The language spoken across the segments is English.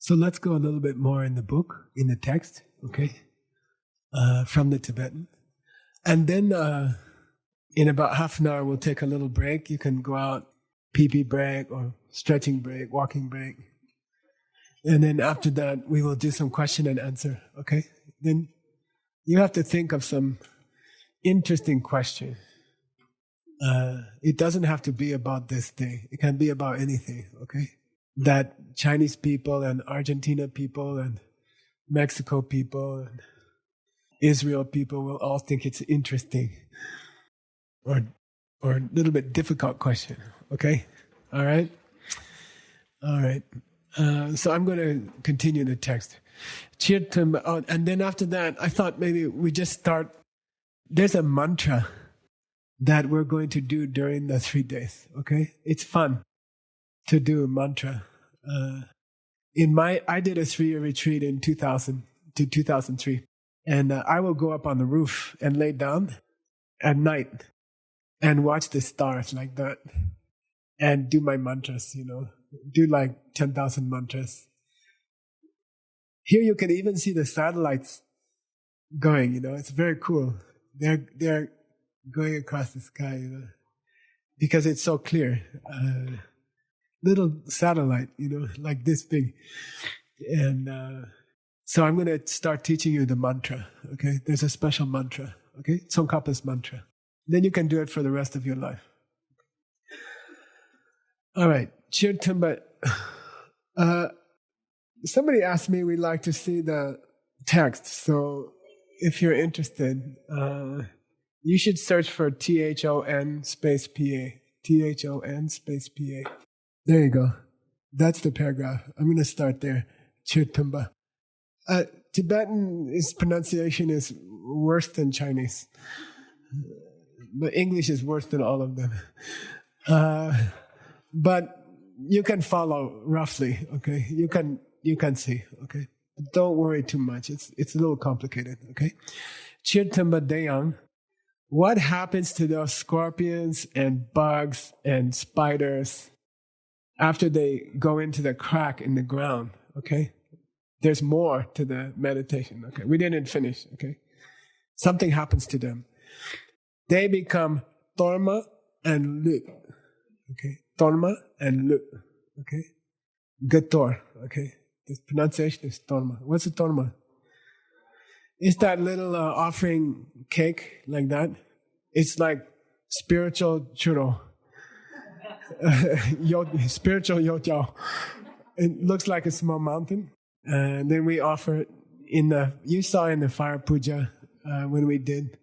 So let's go a little bit more in the book, in the text, okay, from the Tibetan. And then in about half an hour, we'll take a little break. You can go out, pee-pee break or stretching break, walking break. And then after that, we will do some question and answer, okay? Then you have to think of some interesting question. It doesn't have to be about this day. It can be about anything, okay? That Chinese people and Argentina people and Mexico people and Israel people will all think it's interesting or a little bit difficult question, okay? All right? All right. So I'm going to continue the text. And then after that, I thought maybe we just start. There's a mantra that we're going to do during the 3 days, okay? It's fun to do a mantra. I did a 3-year retreat in 2000 to 2003. And I will go up on the roof and lay down at night and watch the stars like that and do my mantras, do like 10,000 mantras. Here you can even see the satellites going, it's very cool. They're going across the sky, because it's so clear. Little satellite, like this big. And so I'm going to start teaching you the mantra, okay? There's a special mantra, okay? Tsongkhapa's mantra. Then you can do it for the rest of your life. All right, Chirtumba. Somebody asked me, we'd like to see the text. So if you're interested, you should search for THON space PA. THON space PA. There you go. That's the paragraph. I'm going to start there. Chirtumba. Tibetan pronunciation is worse than Chinese. But English is worse than all of them. But you can follow roughly, okay? You can see, okay? But don't worry too much. It's a little complicated, okay? Chirtumba Deyang. What happens to those scorpions and bugs and spiders after they go into the crack in the ground, okay? There's more to the meditation, okay? We didn't finish, okay? Something happens to them. They become Torma and Lut, okay? Torma and Lut, okay? Gator, okay? The pronunciation is Torma. What's a Torma? It's that little offering cake like that. It's like spiritual churro. Spiritual yotiao. It looks like a small mountain. And then we offer it you saw in the fire puja when we did.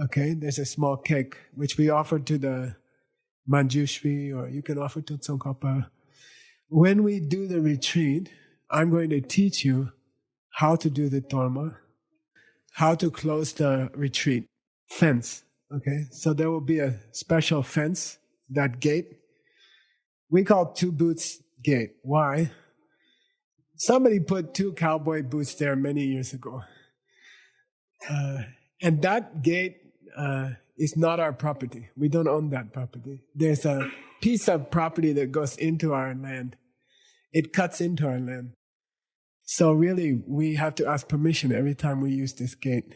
Okay, there's a small cake which we offer to the Manjushri, or you can offer to Tsongkhapa. When we do the retreat, I'm going to teach you how to do the torma, how to close the retreat fence. Okay, so there will be a special fence, that gate. We call 2 boots gate. Why? Somebody put 2 cowboy boots there many years ago. And that gate is not our property. We don't own that property. There's a piece of property that goes into our land. It cuts into our land. So really, we have to ask permission every time we use this gate.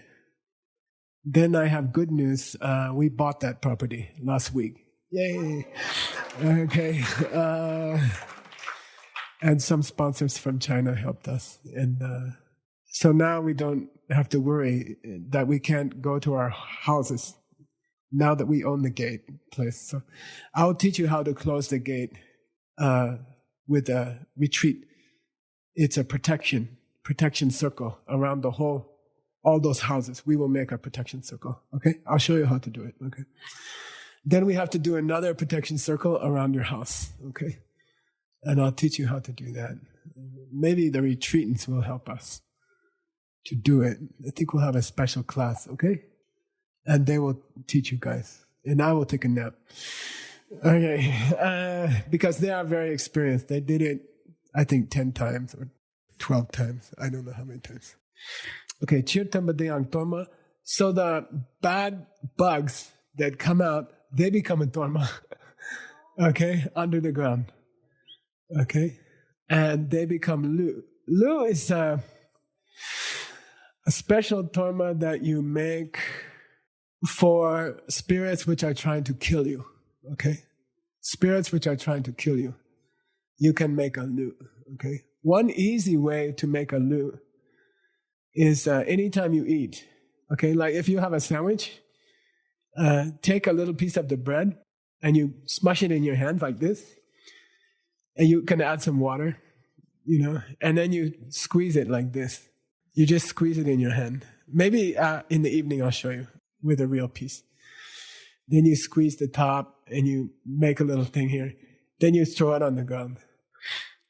Then I have good news. We bought that property last week. Yay! Okay. And some sponsors from China helped us. And so now we don't have to worry that we can't go to our houses now that we own the gate place. So I'll teach you how to close the gate with a retreat. It's a protection circle around all those houses. We will make a protection circle. Okay? I'll show you how to do it. Okay? Then we have to do another protection circle around your house. Okay? And I'll teach you how to do that. Maybe the retreatants will help us to do it. I think we'll have a special class, okay? And they will teach you guys. And I will take a nap. Okay. Because they are very experienced. They did it, I think, 10 times or 12 times. I don't know how many times. Okay. Chirtumba Deyang Torma. So the bad bugs that come out, they become a Torma. Okay? Under the ground. Okay? and they become Lu. Lu is a special torma that you make for spirits which are trying to kill you. Okay? Spirits which are trying to kill you. You can make a Lu. Okay? One easy way to make a Lu is anytime you eat. Okay? Like if you have a sandwich, take a little piece of the bread and you smush it in your hand like this. And you can add some water, and then you squeeze it like this. You just squeeze it in your hand. Maybe in the evening I'll show you with a real piece. Then you squeeze the top and you make a little thing here. Then you throw it on the ground.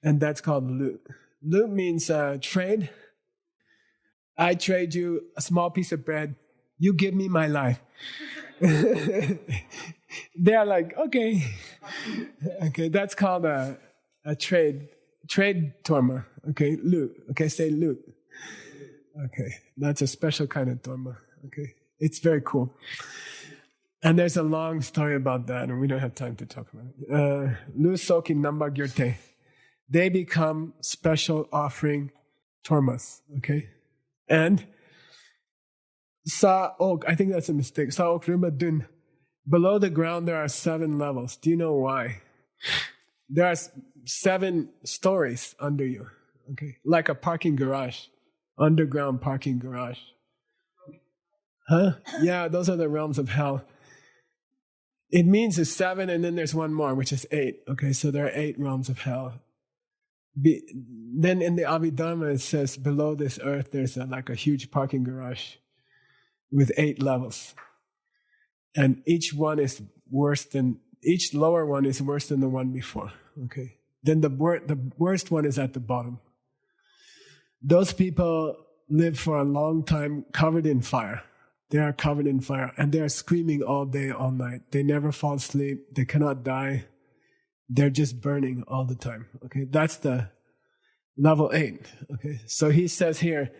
And that's called Lu. Lu means trade. I trade you a small piece of bread. You give me my life. They're like, okay. Okay, that's called a trade torma. Okay, Lu. Okay, say Lu. Okay, that's a special kind of torma. Okay, it's very cool. And there's a long story about that, and we don't have time to talk about it. Lu Soki Namba Gyurte. They become special offering tormas. Okay, and Sa Ok, I think that's a mistake. Sa Ok Rima Dun. Below the ground, there are 7 levels. Do you know why? There are 7 stories under you. Okay, like a parking garage, underground parking garage. Huh? Yeah, those are the realms of hell. It means it's 7, and then there's one more, which is 8. Okay, so there are 8 realms of hell. Then in the Abhidharma, it says below this earth, there's like a huge parking garage with 8 levels. And each lower one is worse than the one before. Okay. Then the worst one is at the bottom. Those people live for a long time covered in fire. They are covered in fire and they are screaming all day, all night. They never fall asleep. They cannot die. They're just burning all the time. Okay. That's the level 8. Okay. So he says here,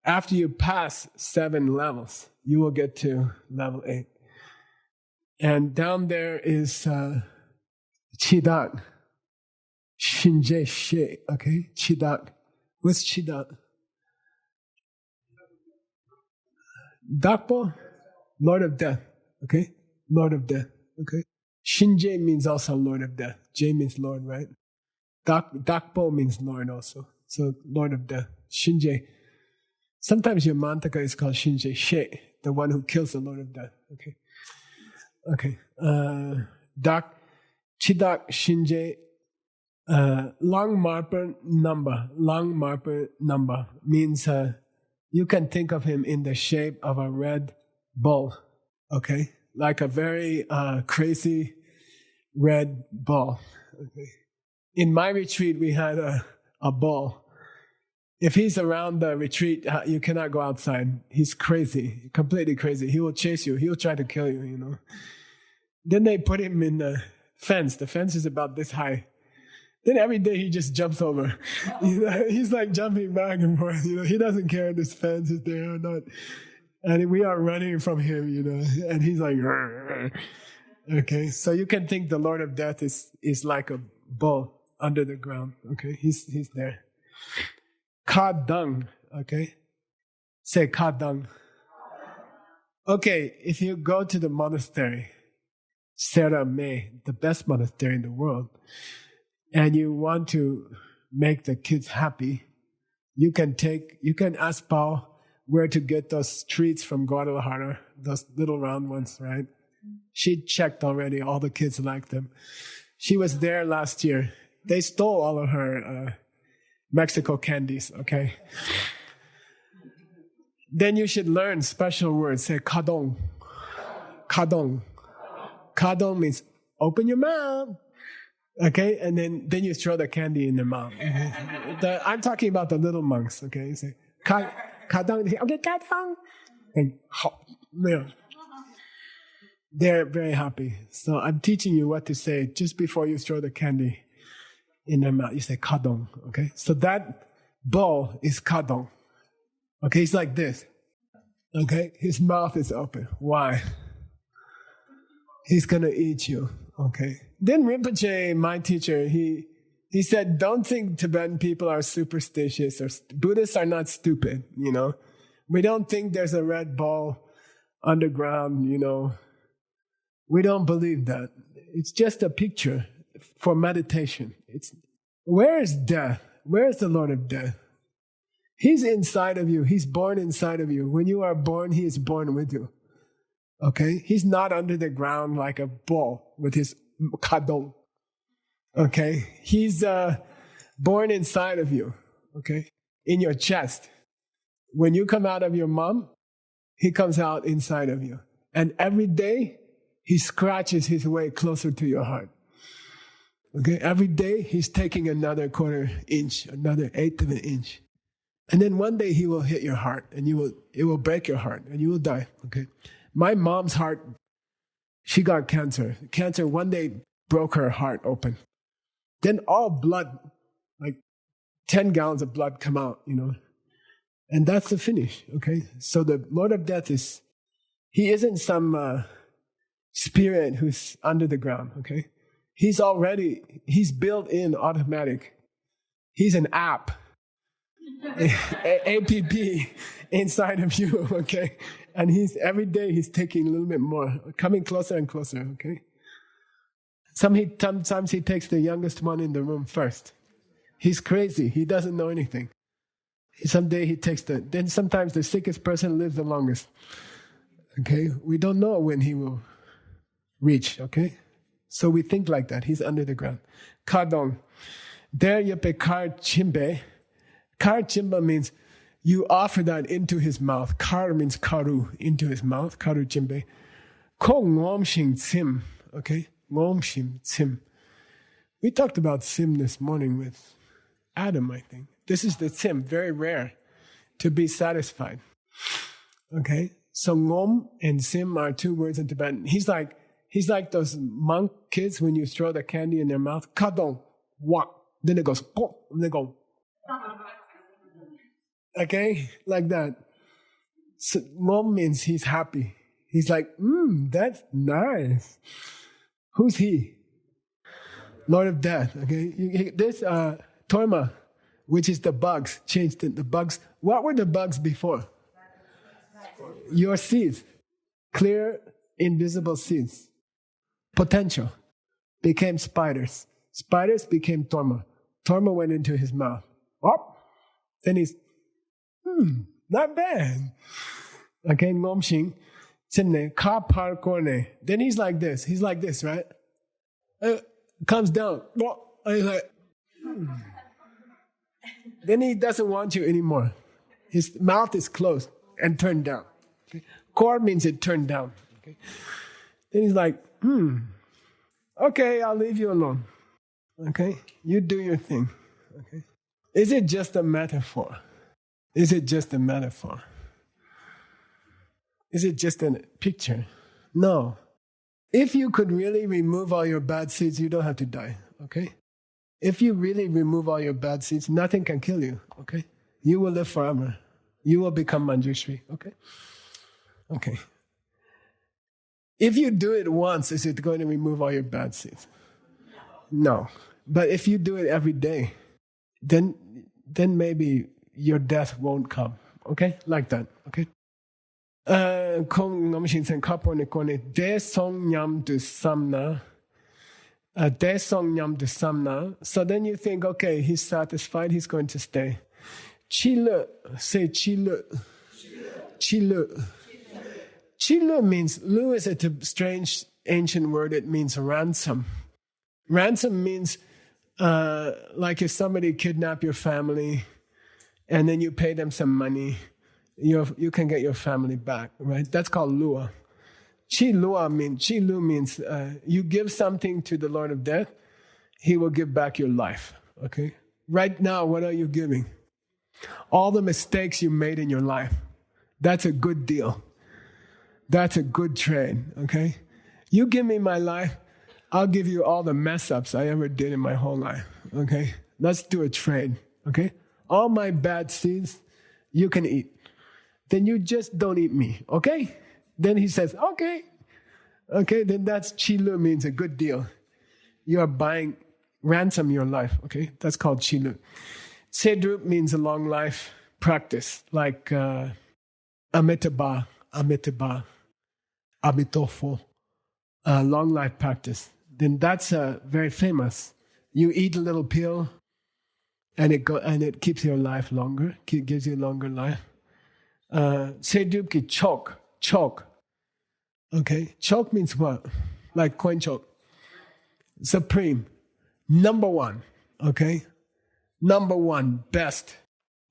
after you pass 7 levels, you will get to level 8. And down there is Chidak. Shinje She. Okay? Chidak. What's Chidak? Dakpo? Lord of Death. Okay? Lord of Death. Okay? Shinje means also Lord of Death. J means Lord, right? Dakpo means Lord also. So Lord of Death. Shinje. Sometimes your mantaka is called Shinje She, the one who kills the Lord of Death. Okay. Okay. Chidak Shinje Lang Marpa Namba means you can think of him in the shape of a red bull. Okay? Like a very crazy red bull. Okay. In my retreat, we had a bull. If he's around the retreat, you cannot go outside. He's crazy, completely crazy. He will chase you. He will try to kill you, Then they put him in the fence. The fence is about this high. Then every day he just jumps over. He's like jumping back and forth. He doesn't care if this fence is there or not. And we are running from him, and he's like, "Rrr." Okay. So you can think the Lord of Death is like a bull under the ground. Okay. He's there. Kadang, okay? Say Kadang. Okay, if you go to the monastery, Sera Me, the best monastery in the world, and you want to make the kids happy, you can ask Pao where to get those treats from Guadalajara, those little round ones, right? She checked already, all the kids like them. She was there last year. They stole all of her Mexico candies, okay? Then you should learn special words. Say kadong. Kadong. Kadong means open your mouth. Okay? And then you throw the candy in their mouth. I'm talking about the little monks, okay? You say kadong. Okay, kadong. And they're very happy. So I'm teaching you what to say just before you throw the candy in their mouth. You say kadong, okay? So that bull is kadong. Okay, he's like this. Okay? His mouth is open. Why? He's gonna eat you. Okay. Then Rinpoche, my teacher, he He said, don't think Tibetan people are superstitious or Buddhists are not stupid, We don't think there's a red ball underground, We don't believe that. It's just a picture for meditation. Where is death? Where is the Lord of Death? He's inside of you. He's born inside of you. When you are born, he is born with you. Okay? He's not under the ground like a ball with his kadong. Okay? He's born inside of you. Okay? In your chest. When you come out of your mom, he comes out inside of you. And every day, he scratches his way closer to your heart. Okay? Every day, he's taking another quarter inch, another eighth of an inch. And then one day he will hit your heart and it will break your heart and you will die. Okay. My mom's heart, she got cancer. Cancer one day broke her heart open. Then all blood, like 10 gallons of blood come out, And that's the finish. Okay. So the Lord of Death he isn't some spirit who's under the ground. Okay. He's built in automatic. He's an app. APP inside of you, okay? And every day he's taking a little bit more, coming closer and closer, okay? Sometimes he takes the youngest one in the room first. He's crazy. He doesn't know anything. Someday he takes then sometimes the sickest person lives the longest, okay? We don't know when he will reach, okay? So we think like that. He's under the ground. Kadong. There yepe kar chimbe. Kar chimba means you offer that into his mouth. Kar means karu, into his mouth. Karu chimbe. Ko ngom shing tsim. Okay? Ngom shing tsim. We talked about sim this morning with Adam, I think. This is the tsim, very rare to be satisfied. Okay? So ngom and sim are two words in Tibetan. He's like those monk kids when you throw the candy in their mouth. Kadong, wak. Then it goes, pop, and they go. Okay? Like that. So, ngom means he's happy. He's like, that's nice. Who's he? Lord of Death. Okay? This Torma, which is the bugs, changed the bugs. What were the bugs before? Your seeds. Clear, invisible seeds. Potential. Became spiders. Spiders became Torma. Torma went into his mouth. Oh! Then he's, not bad. Okay, ngomshing. Tsimne, ka par korne. Then he's like this. He's like this, right? Comes down. And he's like, Then he doesn't want you anymore. His mouth is closed and turned down. Okay? Kor means it turned down. Okay? Then he's like, okay, I'll leave you alone. Okay? You do your thing. Okay? Is it just a metaphor? Is it just a metaphor? Is it just a picture? No. If you could really remove all your bad seeds, you don't have to die. Okay? If you really remove all your bad seeds, nothing can kill you. Okay? You will live forever. You will become Manjushri. Okay? Okay. If you do it once, is it going to remove all your bad seeds? No. But if you do it every day, then maybe your death won't come. Okay? Like that. Okay? Kong ngam shin sen kapo ne kone de song nyam du samna. De song nyam du samna. So then you think, okay, he's satisfied, he's going to stay. Chilu, say chilu. Chilu. Chilu means, lu is a strange ancient word, it means ransom. Ransom means like if somebody kidnapped your family and then you pay them some money, you can get your family back, right? That's called lua. Chi lu means you give something to the Lord of Death, he will give back your life, okay? Right now, what are you giving? All the mistakes you made in your life. That's a good deal. That's a good trade, okay? You give me my life, I'll give you all the mess-ups I ever did in my whole life, okay? Let's do a trade, okay? All my bad seeds, you can eat. Then you just don't eat me, okay? Then he says, okay. Okay, then that's chilu means a good deal. You are buying ransom your life, okay? That's called Chilu. Sedrup means a long life practice, like Amitabha, Abhitofo, long life practice. Then that's very famous. You eat a little pill, and it keeps your life longer, gives you longer life. Sedrup ki chok. Okay, chok means what? Like coin chok. Supreme, number one. Okay, number one, best.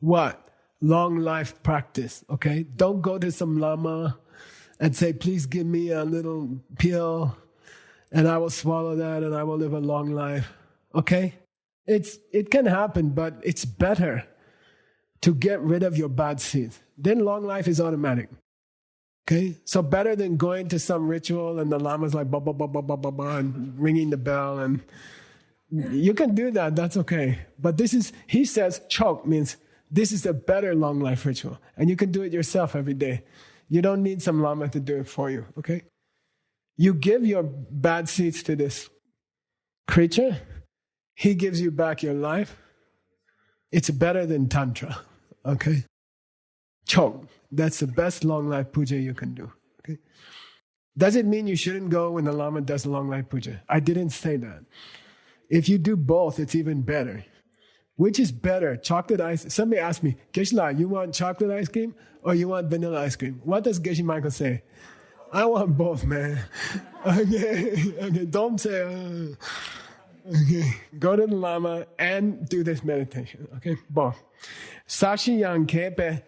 What? Long life practice. Okay, don't go to some lama and say, please give me a little pill, and I will swallow that, and I will live a long life. Okay, it can happen, but it's better to get rid of your bad seeds. Then long life is automatic. Okay, so better than going to some ritual and the lama's like ba ba ba ba ba ba ba and ringing the bell, and you can do that. That's okay. But he says chok means this is a better long life ritual, and you can do it yourself every day. You don't need some lama to do it for you. Okay, you give your bad seeds to this creature, he gives you back your life. It's better than tantra. Okay, chok. That's the best long life puja you can do. Okay? Does it mean you shouldn't go when the lama does long life puja? I didn't say that. If you do both, it's even better. Which is better? Chocolate ice? Somebody asked me, Geshe-la, you want chocolate ice cream or you want vanilla ice cream? What does Geshe Michael say? I want both, man. Okay, don't say, okay. Go to the lama and do this meditation. Okay, both. Sashi yang kepe.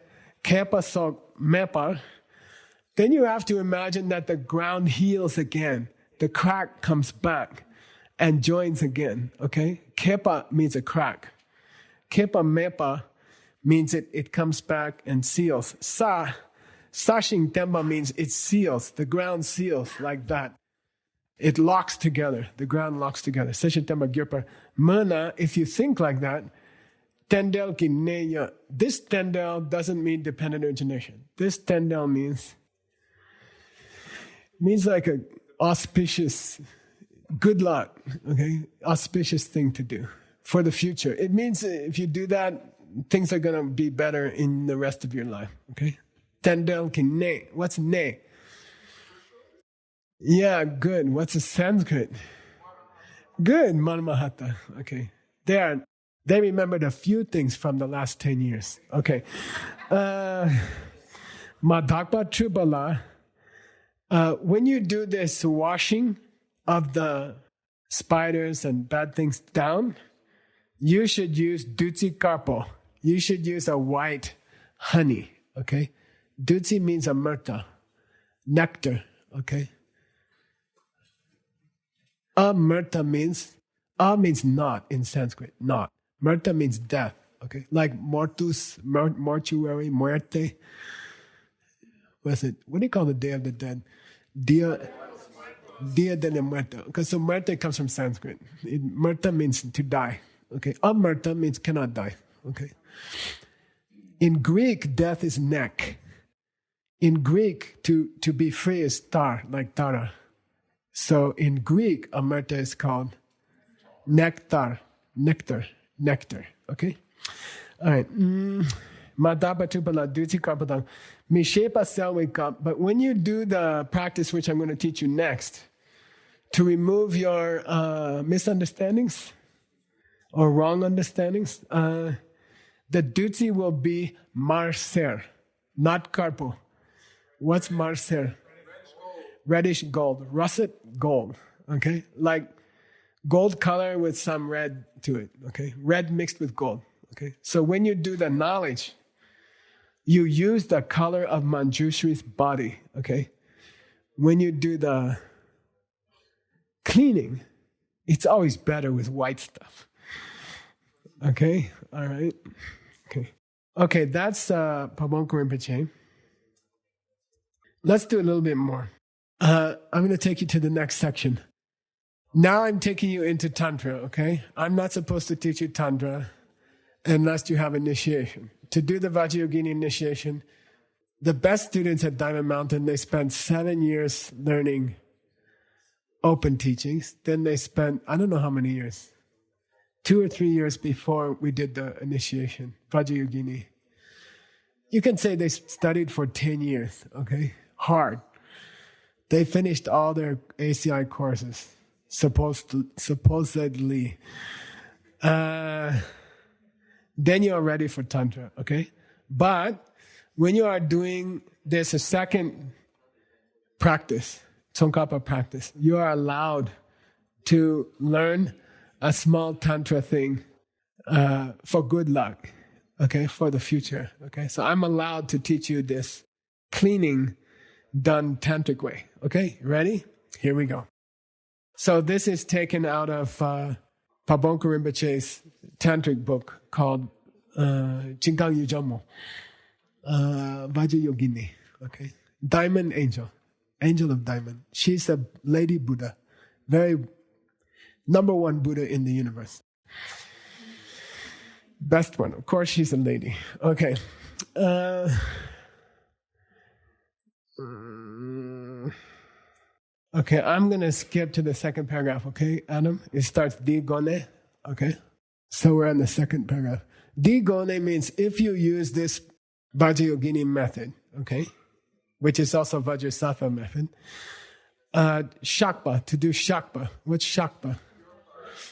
Kepa sok mepa, then you have to imagine that the ground heals again. The crack comes back and joins again, okay? Kepa means a crack. Kepa mepa means it comes back and seals. Sashing temba means it seals. The ground seals like that. It locks together. The ground locks together. Sashing temba gyurpa. Mana, if you think like that, Tendel ki neya. This tendel doesn't mean dependent origination. This tendel means like a auspicious, good luck, okay? Auspicious thing to do for the future. It means if you do that, things are going to be better in the rest of your life, okay? Tendel ki ne. What's ne? Yeah, good. What's the Sanskrit? Good, Manamahata. Okay. They remembered a few things from the last 10 years. Okay. Madhakpa Trubala, when you do this washing of the spiders and bad things down, you should use Dutsi Karpo. You should use a white honey, okay? Dutsi means amrita, nectar, okay? Amrita means not in Sanskrit, not. Murta means death, okay? Like mortus, mortuary, muerte. What's it? What do you call the Day of the Dead? Dia de la Muerta. Okay, so muerte comes from Sanskrit. Murta means to die, okay? Amurta means cannot die, okay? In Greek, death is neck. In Greek, to be free is tar, like tara. So in Greek, amurta is called nectar, okay? All right. But when you do the practice, which I'm going to teach you next, to remove your misunderstandings or wrong understandings, the dutsi will be marser, not karpo. What's marser? Reddish gold, russet gold, okay? Like gold color with some red to it, okay? Red mixed with gold, okay? So when you do the knowledge, you use the color of Manjushri's body, okay? When you do the cleaning, it's always better with white stuff, okay? All right, okay. Okay, that's Pabonko Rinpoche. Let's do a little bit more. I'm going to take you to the next section. Now I'm taking you into Tantra, okay? I'm not supposed to teach you Tantra unless you have initiation. To do the Vajrayogini initiation, the best students at Diamond Mountain, they spent 7 years learning open teachings. Then they spent, I don't know how many years, 2 or 3 years before we did the initiation, Vajrayogini. You can say they studied for 10 years, okay? Hard. They finished all their ACI courses, supposedly. Then you are ready for Tantra, okay? But when you are doing, there's a second practice, Tsongkhapa practice. You are allowed to learn a small Tantra thing for good luck, okay, for the future, okay? So I'm allowed to teach you this cleaning done tantric way, okay? Ready? Here we go. So this is taken out of Pabonka Rinpoche's tantric book called Jingang Yujamo, Vajrayogini, okay? Diamond Angel, Angel of Diamond. She's a lady Buddha, very number one Buddha in the universe. Best one. Of course, she's a lady. Okay. Okay, I'm going to skip to the second paragraph, okay, Adam? It starts Di Gone, okay? So we're on the second paragraph. Di Gone means if you use this Vajrayogini method, okay, which is also Vajrasattva method, Shakpa, to do Shakpa. What's Shakpa?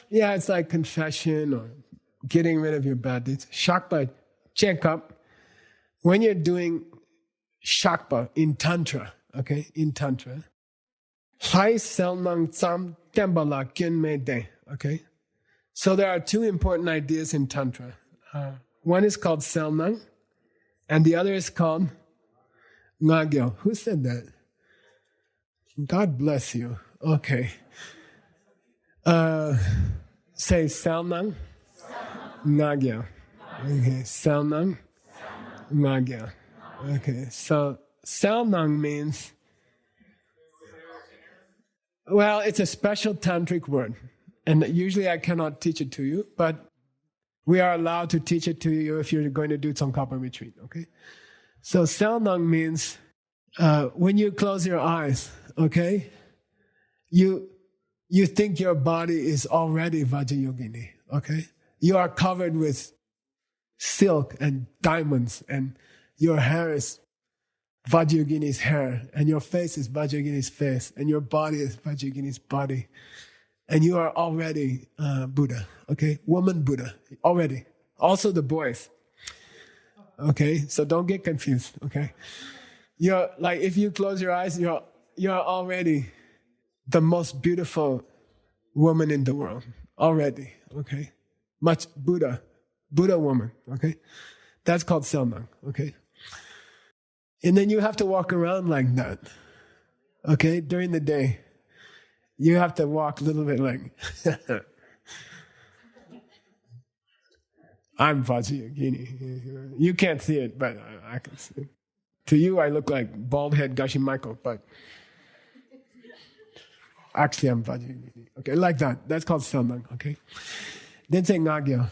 Yeah, it's like confession or getting rid of your bad deeds. Shakpa, check up. When you're doing Shakpa in Tantra, okay, in Tantra, Hai Sel Nang Tsam Tembala Kyen Me De, okay? So there are two important ideas in Tantra. One is called Sel Nang, and the other is called Ngagyo. Who said that? God bless you. Okay. Say Sel Nang, Ngagyo. Okay, Sel Nang, Ngagyo. Okay, so Sel Nang means, well, it's a special tantric word. And usually I cannot teach it to you, but we are allowed to teach it to you if you're going to do Tsongkhapa retreat, okay? So Sel Nang means when you close your eyes, okay, you think your body is already Vajrayogini, okay? You are covered with silk and diamonds, and your hair is Vajrayogini's hair, and your face is Vajrayogini's face, and your body is Vajrayogini's body. And you are already Buddha, okay? Woman Buddha, already. Also the boys, okay? So don't get confused, okay? You're like, if you close your eyes, you're already the most beautiful woman in the world, already, okay? Much Buddha woman, okay? That's called Sel Nang, okay? And then you have to walk around like that, okay? During the day. You have to walk a little bit like, I'm Vajrayogini. You can't see it, but I can see it. To you, I look like bald head Gashi Michael, but actually I'm Vajrayogini. Okay, like that. That's called Sel Nang, okay? Then say Ngagyo.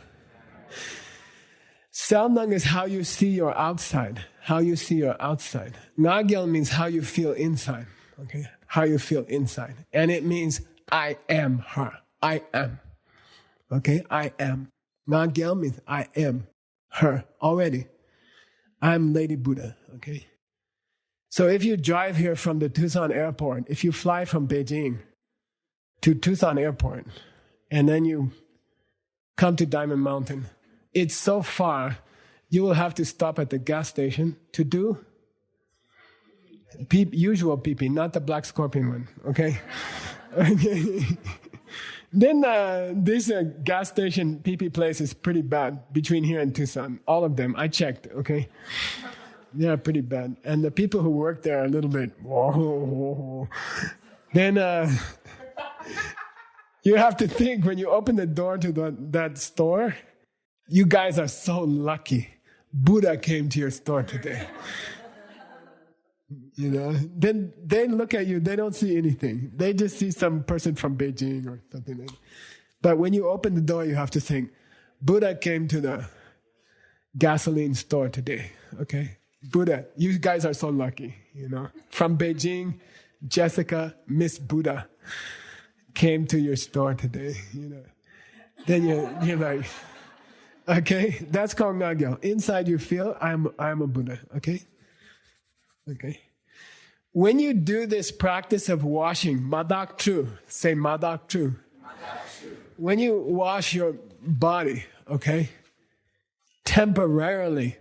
Sel Nang is how you see your outside. How you see your outside. Ngagyo means how you feel inside, okay? How you feel inside. And it means, I am her. I am. Okay? I am. Ngagyo means I am her already. I'm Lady Buddha. Okay? So if you drive here from the Tucson airport, if you fly from Beijing to Tucson airport, and then you come to Diamond Mountain, it's so far, you will have to stop at the gas station to do usual pee-pee, not the black scorpion one, okay? Okay. Then this gas station pee-pee place is pretty bad between here and Tucson. All of them, I checked, okay? They are pretty bad. And the people who work there are a little bit, whoa. Then you have to think, when you open the door to that store, you guys are so lucky. Buddha came to your store today. You know, then they look at you, they don't see anything. They just see some person from Beijing or something like that. But when you open the door, you have to think, Buddha came to the gasoline store today, okay? Buddha, you guys are so lucky, you know. From Beijing, Jessica, Miss Buddha, came to your store today, you know. Then you're like, okay, that's called Ngagyo. Inside you feel, I'm a Buddha, okay? Okay. When you do this practice of washing, madak tru, say madak tru. When you wash your body, okay, temporarily,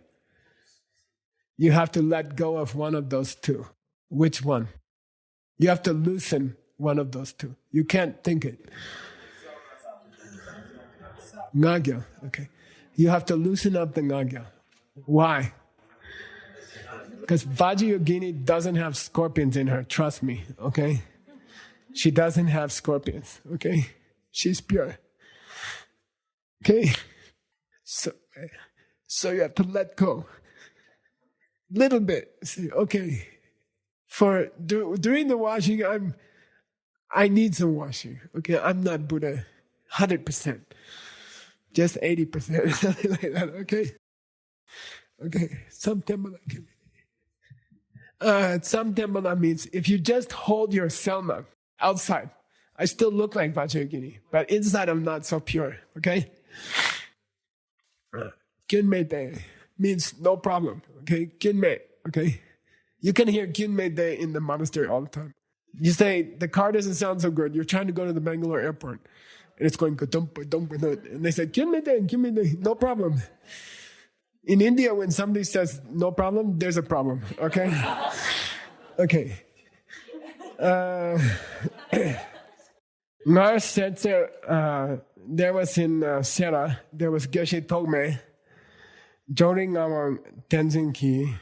you have to let go of one of those two. Which one? You have to loosen one of those two. You can't think it. Ngagyo, okay. You have to loosen up the Ngagyo. Why? Because Vajrayogini doesn't have scorpions in her, trust me, okay? She doesn't have scorpions, okay? She's pure. Okay? So you have to let go. Little bit. Say, okay. During the washing, I need some washing. Okay, I'm not Buddha 100%. Just 80%, something like that, okay? Okay, some Tempala means if you just hold your selma outside, I still look like Vajrayogini, but inside I'm not so pure, okay? Gyunmei De means no problem, okay? Gyunmei, okay? You can hear Gyunmei De in the monastery all the time. You say, the car doesn't sound so good, you're trying to go to the Bangalore airport, and it's going, and they said, Gyunmei De, no problem. In India, when somebody says no problem, there's a problem, okay? Okay. Ngar said there was in Sera, there was Geshe Togme, Joring Amang Tenzin Ki.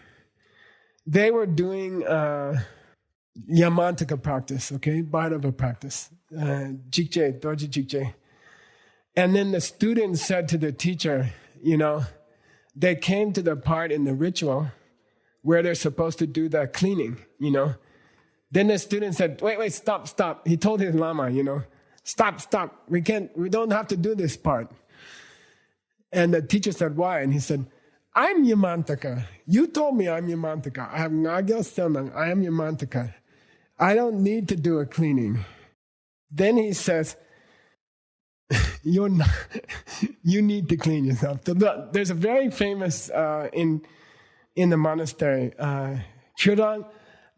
They were doing Yamantaka practice, okay? Bhairava practice. Jikje, Dorji Jikje. And then the students said to the teacher, they came to the part in the ritual where they're supposed to do the cleaning, Then the student said, wait, stop. He told his lama, stop. We don't have to do this part. And the teacher said, why? And he said, I'm Yamantaka. You told me I'm Yamantaka. I have Ngagyo Selnang. I am Yamantaka. I don't need to do a cleaning. Then he says, you need to clean yourself. There's a very famous, in the monastery, Kyurang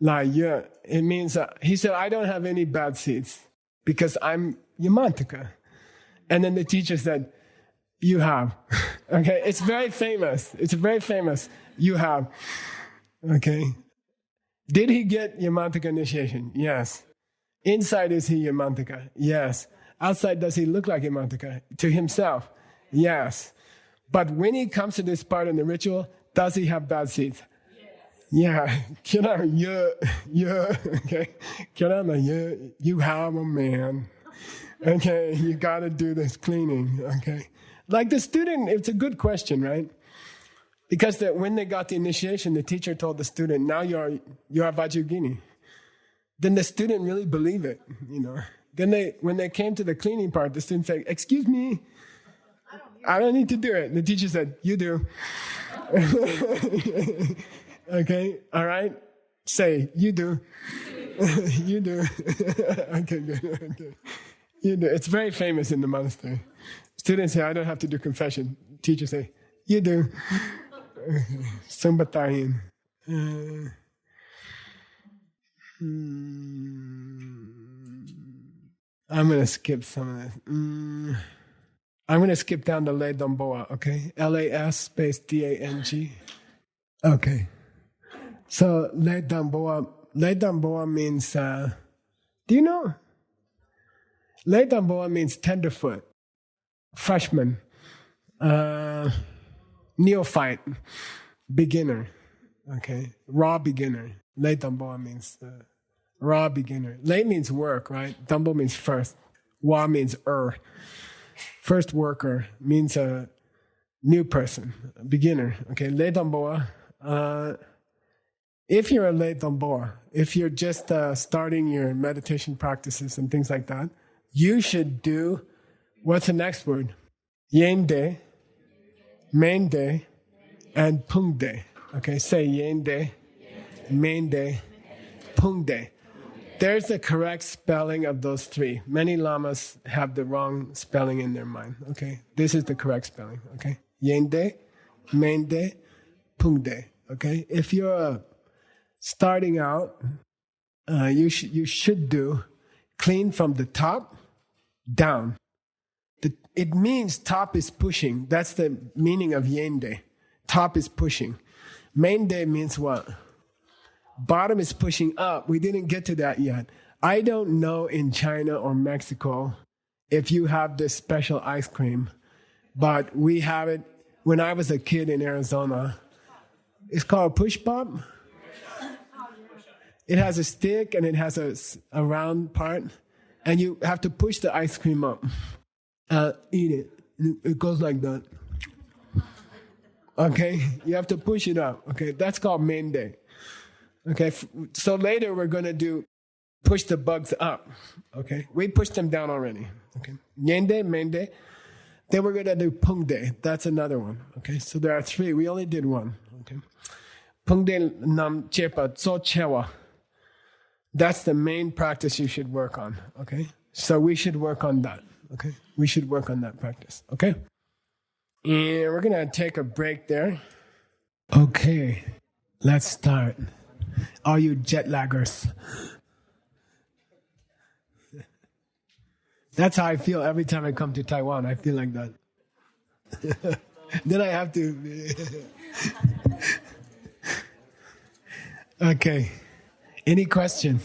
La Ye. It means, he said, I don't have any bad seeds because I'm Yamantaka. And then the teacher said, you have. Okay, it's very famous. It's very famous. You have. Okay. Did he get Yamantaka initiation? Yes. Inside, is he Yamantaka? Yes. Outside, does he look like Yamantaka? To himself? Yes. But when he comes to this part in the ritual, does he have bad seeds? Yes. Yeah. Okay. You have a man. Okay, you got to do this cleaning. Okay. Like the student, it's a good question, right? Because when they got the initiation, the teacher told the student, now you are Vajrayogini. Then the student really believed it, Then when they came to the cleaning part, the student said, excuse me, I don't need to do it. The teacher said, you do. Okay, all right? Say, you do. You do. Okay, good. Okay. You do. It's very famous in the monastery. Students say, I don't have to do confession. Teachers say, you do. Sumbatayin. I'm going to skip some of this. I'm going to skip down to Le Damboa, okay? LAS space DANG. Okay. So Le Damboa means, do you know? Le Damboa means tenderfoot, freshman, neophyte, beginner, okay? Raw beginner. Le Damboa means raw beginner. Le means work, right? Dambo means first. Wa means First worker means a new person, a beginner. Okay, Le Damboa. If you're a Le Damboa, if you're just starting your meditation practices and things like that, you should do, what's the next word? Yen De, Main De, and Pung De. Okay, say Yen De, Main De, Pung De. There's the correct spelling of those three. Many lamas have the wrong spelling in their mind. Okay, this is the correct spelling. Okay, Yende, Mende, Pungde. Okay, if you're starting out, you should do clean from the top down. It means top is pushing. That's the meaning of Yende. Top is pushing. Mende means what? Bottom is pushing up. We didn't get to that yet. I don't know in China or Mexico if you have this special ice cream, but we have it when I was a kid in Arizona. It's called push pop. It has a stick and it has a round part, and you have to push the ice cream up. Eat it. It goes like that. Okay? You have to push it up. Okay? That's called Mende. Okay? So later we're going to do push the bugs up. Okay? We pushed them down already. Okay? Yende, Mende. Then we're going to do Pungde. That's another one. Okay? So there are three. We only did one. Okay? Pungde Nam Chepa Tso Chewa. That's the main practice you should work on. Okay? So we should work on that. Okay? We should work on that practice. Okay? And we're going to take a break there. Okay. Let's start. All you jet laggers. That's how I feel every time I come to Taiwan. I feel like that. Then I have to... Okay. Any questions?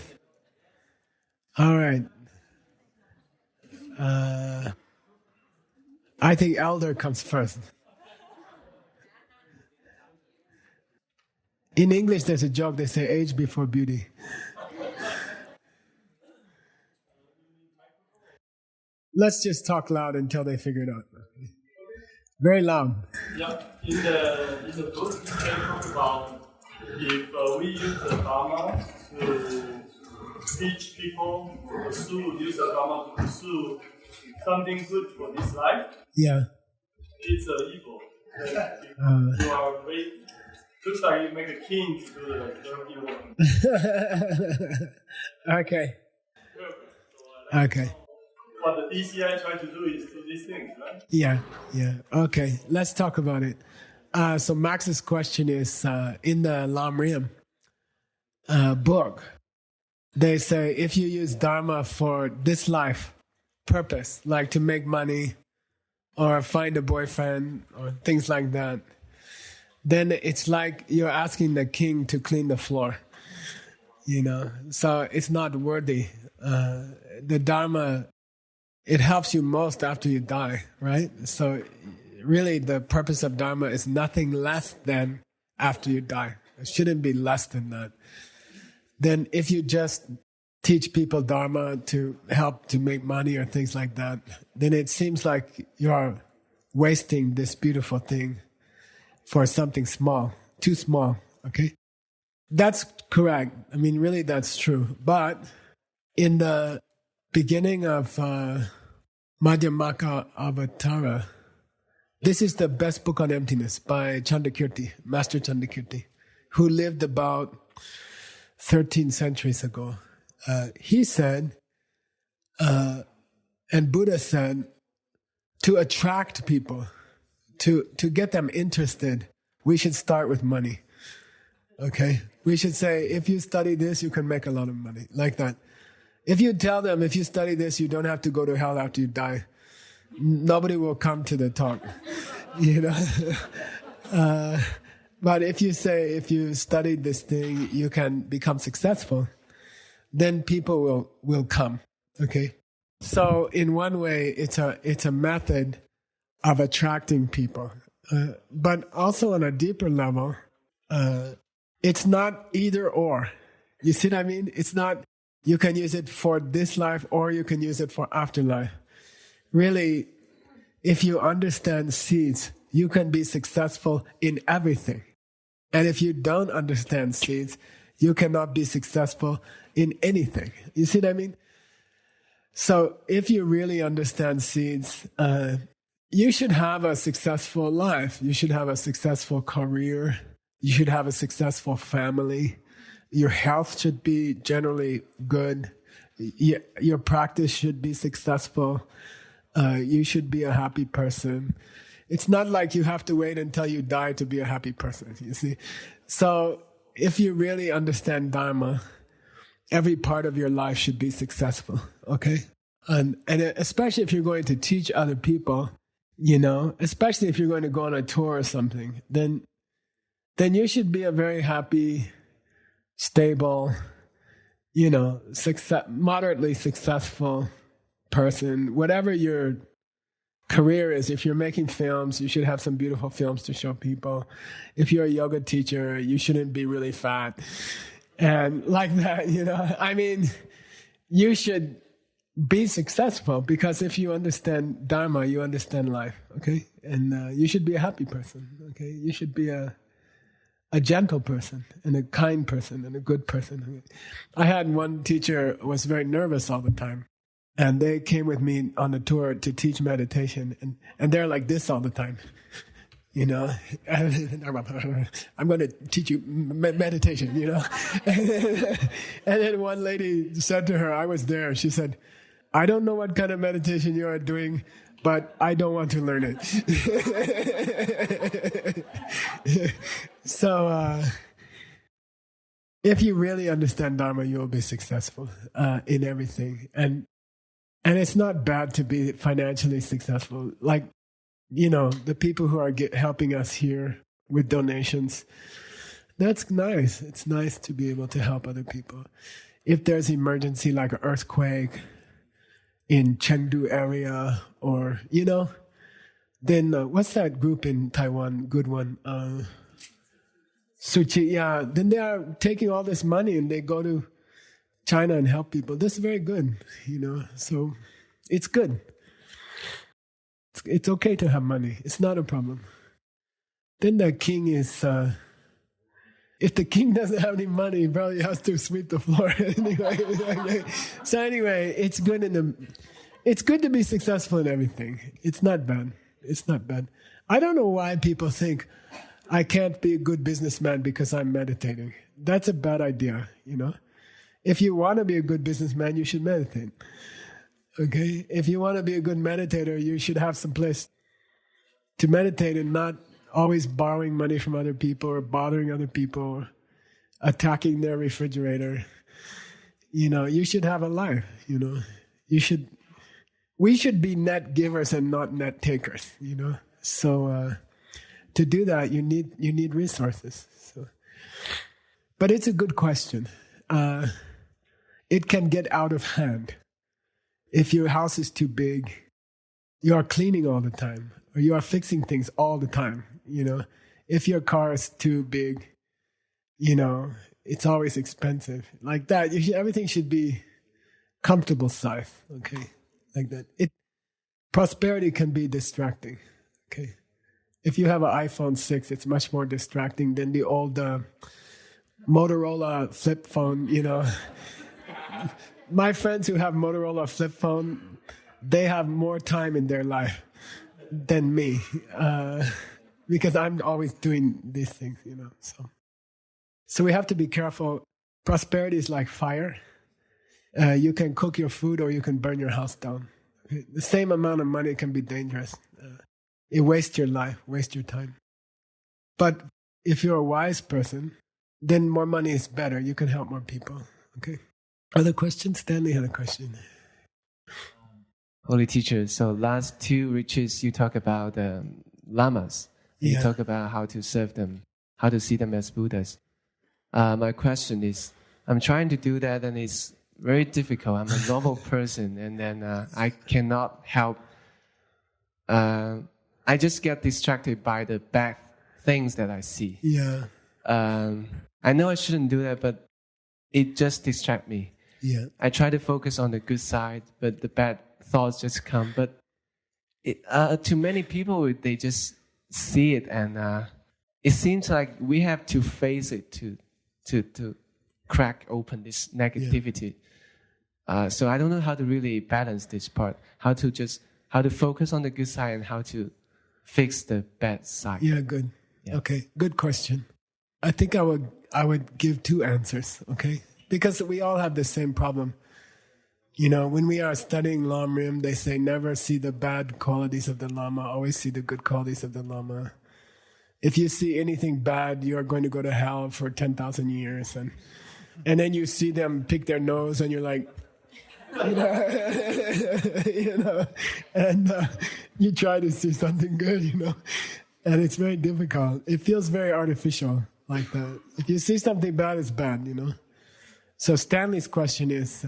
All right. I think elder comes first. In English, there's a joke. They say age before beauty. Let's just talk loud until they figure it out. Very loud. Yeah, in the book, they talk about if we use the Dharma to teach people use the Dharma to pursue something good for this life. Yeah. It's evil. You are looks like you make a king to do the dirty work. Okay. Okay. What the DCI try to do is do these things, right? Yeah. Okay, let's talk about it. So Max's question is, in the Lam Rim book, they say if you use Dharma for this life purpose, like to make money or find a boyfriend or things like that, then it's like you're asking the king to clean the floor, so it's not worthy. The Dharma, it helps you most after you die, right? So really the purpose of Dharma is nothing less than after you die. It shouldn't be less than that. Then if you just teach people Dharma to help to make money or things like that, then it seems like you're wasting this beautiful thing for something small, too small, okay? That's correct. I mean, really that's true. But in the beginning of Madhyamaka Avatara, this is the best book on emptiness by Chandakirti, Master Chandakirti, who lived about 13 centuries ago. He said, and Buddha said, to attract people, to get them interested, we should start with money. Okay? We should say, if you study this, you can make a lot of money. Like that. If you tell them, if you study this, you don't have to go to hell after you die, nobody will come to the talk. But if you say, if you study this thing, you can become successful, then people will come. Okay? So in one way, it's a method of attracting people. But also on a deeper level, it's not either or. You see what I mean? It's not, you can use it for this life or you can use it for afterlife. Really, if you understand seeds, you can be successful in everything. And if you don't understand seeds, you cannot be successful in anything. You see what I mean? So if you really understand seeds, you should have a successful life. You should have a successful career. You should have a successful family. Your health should be generally good. Your practice should be successful. You should be a happy person. It's not like you have to wait until you die to be a happy person, you see. So if you really understand Dharma, every part of your life should be successful, okay? And especially if you're going to teach other people, especially if you're going to go on a tour or something, then you should be a very happy, stable, moderately successful person. Whatever your career is, if you're making films, you should have some beautiful films to show people. If you're a yoga teacher, you shouldn't be really fat. And like that, I mean, you should be successful, because if you understand Dharma, you understand life, okay? And you should be a happy person, okay? You should be a gentle person and a kind person and a good person. I had one teacher who was very nervous all the time, and they came with me on a tour to teach meditation, and they're like this all the time, I'm going to teach you meditation, And then one lady said to her, I was there, she said, I don't know what kind of meditation you are doing, but I don't want to learn it. So, if you really understand Dharma, you will be successful in everything. And it's not bad to be financially successful. Like, the people who are helping us here with donations, that's nice. It's nice to be able to help other people. If there's emergency like an earthquake in Chengdu area, or, then what's that group in Taiwan? Good one. Suchi, yeah. Then they are taking all this money and they go to China and help people. That's very good, So it's good. It's okay to have money. It's not a problem. Then the king is... if the king doesn't have any money, he probably has to sweep the floor anyway. So anyway, it's good to be successful in everything. It's not bad. It's not bad. I don't know why people think I can't be a good businessman because I'm meditating. That's a bad idea, If you want to be a good businessman, you should meditate. Okay? If you want to be a good meditator, you should have some place to meditate and not always borrowing money from other people or bothering other people or attacking their refrigerator. You should have a life, we should be net givers and not net takers, So to do that, you need resources. So, but it's a good question. It can get out of hand. If your house is too big, you are cleaning all the time, or you are fixing things all the time. If your car is too big, it's always expensive. Like that, everything should be comfortable size, okay? Like that. Prosperity can be distracting, okay? If you have an iPhone 6, it's much more distracting than the old Motorola flip phone, My friends who have Motorola flip phone, they have more time in their life than me. Because I'm always doing these things, So we have to be careful. Prosperity is like fire. You can cook your food or you can burn your house down. The same amount of money can be dangerous. It wastes your life, wastes your time. But if you're a wise person, then more money is better. You can help more people. Okay. Other questions? Stanley had a question. Holy teacher, so last 2 retreats you talk about lamas. You talk about how to serve them, how to see them as Buddhas. My question is, I'm trying to do that and it's very difficult. I'm a normal person and then I cannot help. I just get distracted by the bad things that I see. Yeah. I know I shouldn't do that, but it just distracts me. Yeah. I try to focus on the good side, but the bad thoughts just come. But to many people, they just see it, and it seems like we have to face it to crack open this negativity. Yeah. So I don't know how to really balance this part. How to focus on the good side and how to fix the bad side. Yeah, good. Yeah. Okay, good question. I think I would give two answers, okay? Because we all have the same problem. You know, when we are studying Lamrim, they say never see the bad qualities of the Lama, always see the good qualities of the Lama. If you see anything bad, you are going to go to hell for 10,000 years. And then you see them pick their nose and you're like, and you try to see something good, and it's very difficult. It feels very artificial like that. If you see something bad, it's bad, So Stanley's question is,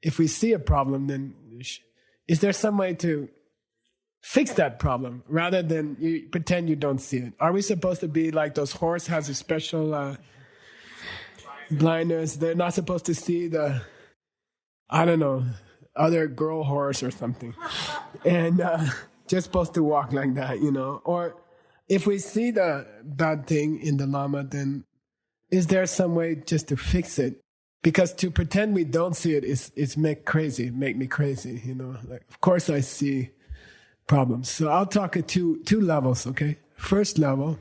if we see a problem, then is there some way to fix that problem rather than you pretend you don't see it? Are we supposed to be like those horse has a special blindness? They're not supposed to see the, I don't know, other girl horse or something. And just supposed to walk like that, Or if we see the bad thing in the Lama, then is there some way just to fix it? Because to pretend we don't see it is make me crazy, Like, of course I see problems. So I'll talk at two levels, okay? First level,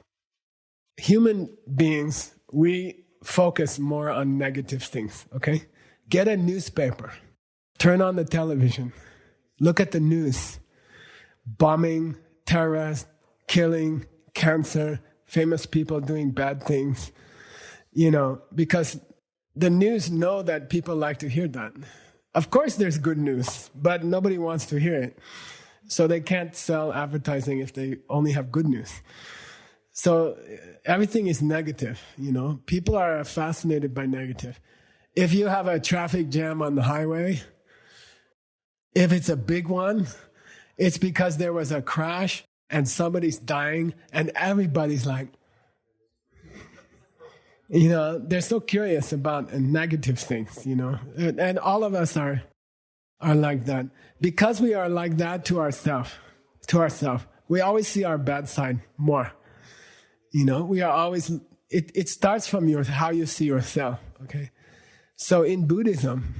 human beings, we focus more on negative things, okay? Get a newspaper, turn on the television, look at the news. Bombing, terrorists, killing, cancer, famous people doing bad things, because the news know that people like to hear that. Of course there's good news, but nobody wants to hear it. So they can't sell advertising if they only have good news. So everything is negative, People are fascinated by negative. If you have a traffic jam on the highway, if it's a big one, it's because there was a crash and somebody's dying and everybody's like, they're so curious about negative things, and all of us are like that. Because we are like that to ourselves, we always see our bad side more. We are always, it starts from how you see yourself, okay? So in Buddhism,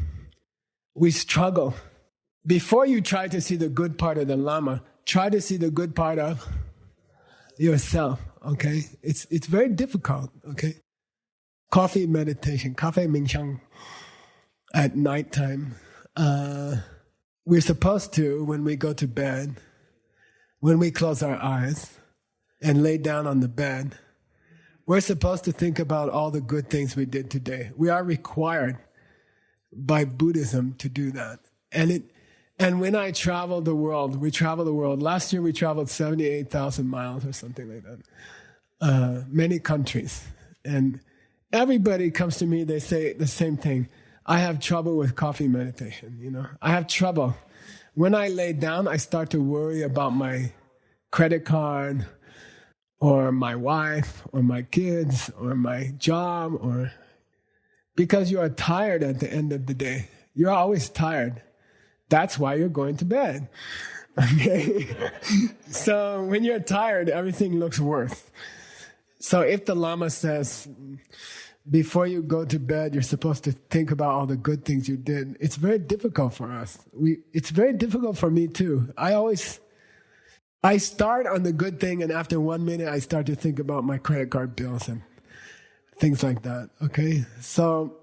we struggle. Before you try to see the good part of the Lama, try to see the good part of yourself, okay? It's very difficult, okay? Coffee meditation, Kaffee Mingshang at nighttime. We're supposed to, when we go to bed, when we close our eyes and lay down on the bed, we're supposed to think about all the good things we did today. We are required by Buddhism to do that. And when I travel the world, last year we traveled 78,000 miles or something like that. Many countries. And everybody comes to me, they say the same thing. I have trouble with coffee meditation, I have trouble. When I lay down, I start to worry about my credit card or my wife or my kids or my job, because you are tired at the end of the day. You're always tired. That's why you're going to bed. Okay? So when you're tired, everything looks worse. So if the Lama says, before you go to bed, you're supposed to think about all the good things you did, it's very difficult for us. It's very difficult for me too. I start on the good thing, and after 1 minute, I start to think about my credit card bills and things like that. Okay? So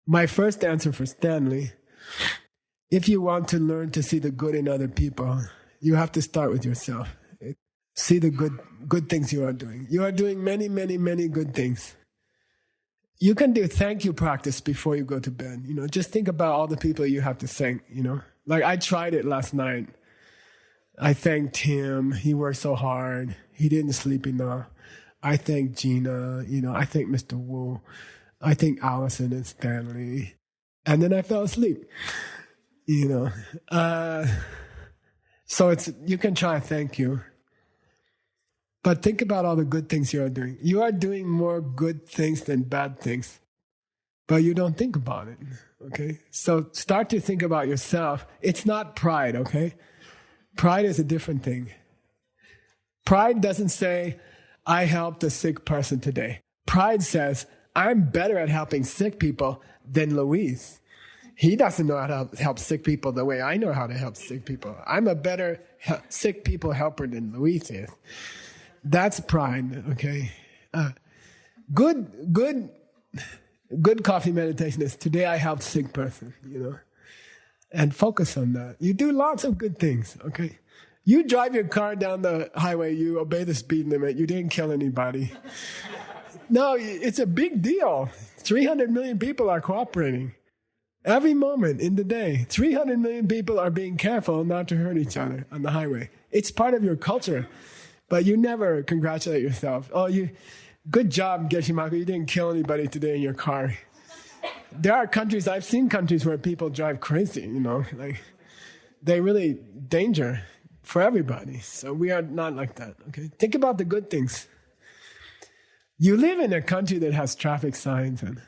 my first answer for Stanley, if you want to learn to see the good in other people, you have to start with yourself. See the good things you are doing. You are doing many, many, many good things. You can do thank you practice before you go to bed. Just think about all the people you have to thank, Like I tried it last night. I thanked him. He worked so hard. He didn't sleep enough. I thanked Gina. I thanked Mr. Wu. I thanked Allison and Stanley. And then I fell asleep. So you can try thank you. But think about all the good things you are doing. You are doing more good things than bad things, but you don't think about it, okay? So start to think about yourself. It's not pride, okay? Pride is a different thing. Pride doesn't say, I helped a sick person today. Pride says, I'm better at helping sick people than Luis. He doesn't know how to help sick people the way I know how to help sick people. I'm a better sick people helper than Luis is. That's pride, okay? Good coffee meditation is today I helped sick person, and focus on that. You do lots of good things, okay? You drive your car down the highway, you obey the speed limit, you didn't kill anybody. No, it's a big deal. 300 million people are cooperating. Every moment in the day, 300 million people are being careful not to hurt each other on the highway. It's part of your culture, but you never congratulate yourself. Oh, good job, Geshe-Michael, you didn't kill anybody today in your car. There are countries, I've seen countries where people drive crazy, like they're really danger for everybody. So we are not like that, okay? Think about the good things. You live in a country that has traffic signs and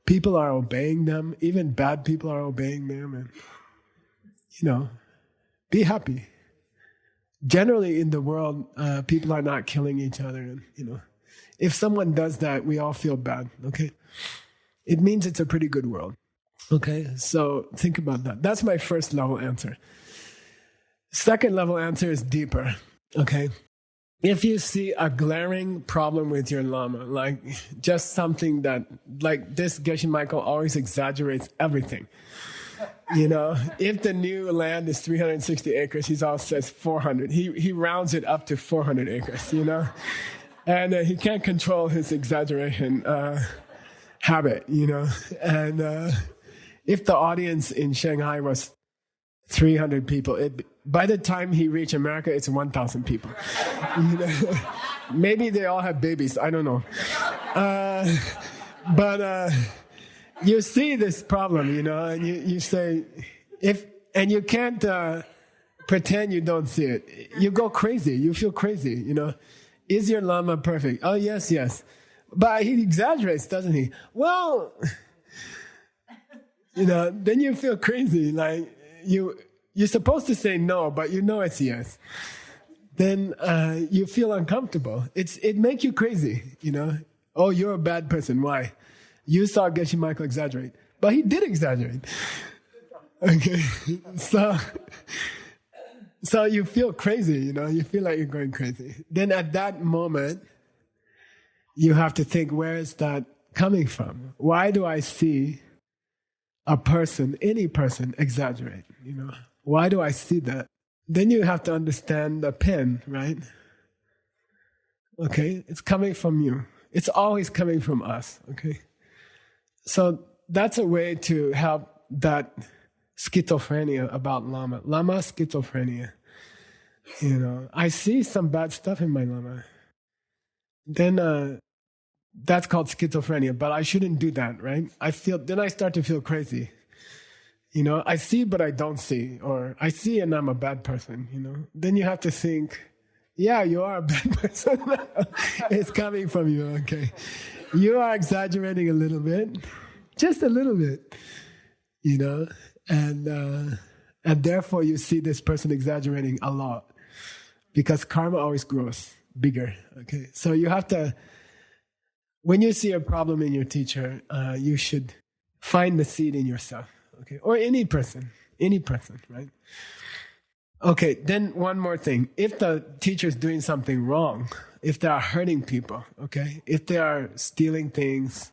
people are obeying them. Even bad people are obeying them. And, be happy. Generally in the world, people are not killing each other. And, if someone does that, we all feel bad, okay? It means it's a pretty good world, okay? So think about that. That's my first level answer. Second level answer is deeper, okay? If you see a glaring problem with your Lama, like just something that, like this Geshe-Michael always exaggerates everything. If the new land is 360 acres, he always says 400. He rounds it up to 400 acres, And he can't control his exaggeration habit, And if the audience in Shanghai was 300 people, by the time he reached America, it's 1,000 people. Maybe they all have babies. I don't know. But you see this problem, and you say, and you can't pretend you don't see it. You go crazy. You feel crazy, Is your Lama perfect? Oh, yes. But he exaggerates, doesn't he? Well, then you feel crazy. Like you're supposed to say no, but it's yes. Then you feel uncomfortable. It makes you crazy, Oh, you're a bad person. Why? You saw Geshe-Michael exaggerate. But he did exaggerate. Okay. So you feel crazy, You feel like you're going crazy. Then at that moment, you have to think, where is that coming from? Why do I see a person, any person, exaggerate, Why do I see that? Then you have to understand the pen, right? Okay, it's coming from you. It's always coming from us, okay? So that's a way to help that schizophrenia about Lama. Lama schizophrenia. I see some bad stuff in my Lama. Then that's called schizophrenia, but I shouldn't do that, right? Then I start to feel crazy. I see, but I don't see. Or I see and I'm a bad person, Then you have to think, yeah, you are a bad person. It's coming from you, okay? You are exaggerating a little bit. Just a little bit, And therefore you see this person exaggerating a lot. Because karma always grows bigger, okay? So you have to, when you see a problem in your teacher, you should find the seed in yourself. Okay, or any person, right? Okay, then one more thing. If the teacher is doing something wrong, if they are hurting people, okay, if they are stealing things,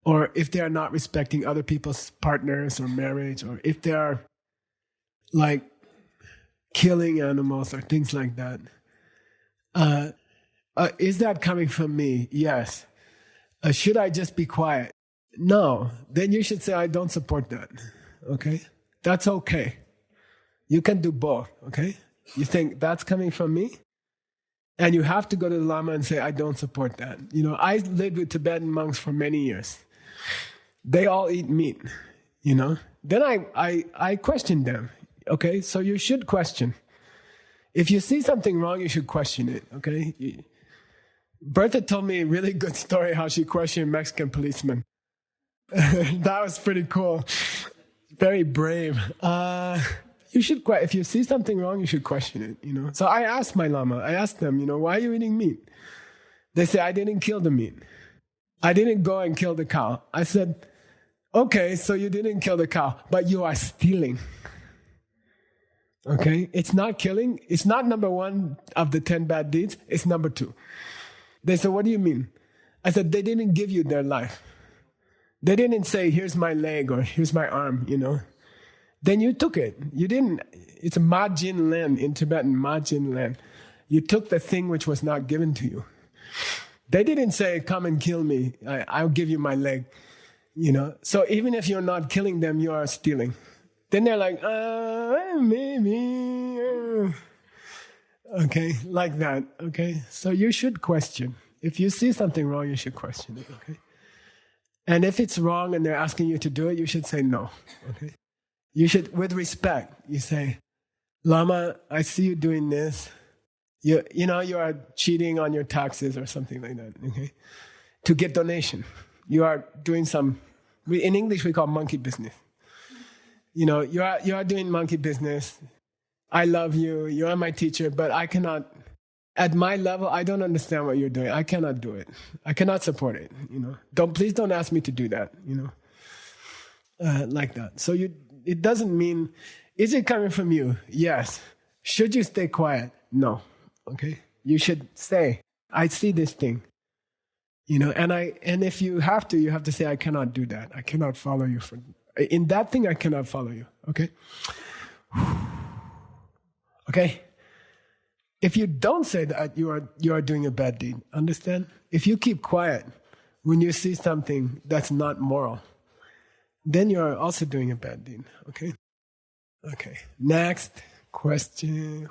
or if they are not respecting other people's partners or marriage, or if they are like killing animals or things like that, is that coming from me? Yes. Should I just be quiet? No, then you should say, I don't support that, okay? That's okay. You can do both, okay? You think that's coming from me? And you have to go to the Lama and say, I don't support that. I lived with Tibetan monks for many years. They all eat meat, Then I questioned them, okay? So you should question. If you see something wrong, you should question it, okay? Bertha told me a really good story how she questioned Mexican policemen. That was pretty cool. Very brave. You should, if you see something wrong, you should question it, So I asked my Lama, I asked them, why are you eating meat? They say, I didn't kill the meat. I didn't go and kill the cow. I said, okay, so you didn't kill the cow, but you are stealing. Okay? It's not killing. It's not number one of the 10 bad deeds. It's number 2. They said, what do you mean? I said, they didn't give you their life. They didn't say, here's my leg or here's my arm, Then you took it. You didn't. It's a Majin Len in Tibetan, Majin Len. You took the thing which was not given to you. They didn't say, come and kill me. I'll give you my leg. So even if you're not killing them, you are stealing. Then they're like, maybe. Okay, like that. Okay, so you should question. If you see something wrong, you should question it. Okay, and if it's wrong and they're asking you to do it, you should say no. Okay, you should, with respect, you say, Lama, I see you doing this. You are cheating on your taxes or something like that. Okay, to get donation, you are doing some. In English, we call monkey business. You are doing monkey business. I love you. You are my teacher, but I cannot. At my level, I don't understand what you're doing. I cannot do it. I cannot support it. Please don't ask me to do that. Like that. So it doesn't mean. Is it coming from you? Yes. Should you stay quiet? No. Okay. You should say, I see this thing. And if you have to say, I cannot do that. I cannot follow you in that thing. I cannot follow you. Okay. Okay. If you don't say that, you are doing a bad deed. Understand? If you keep quiet when you see something that's not moral, then you are also doing a bad deed. Okay. Okay. Next question.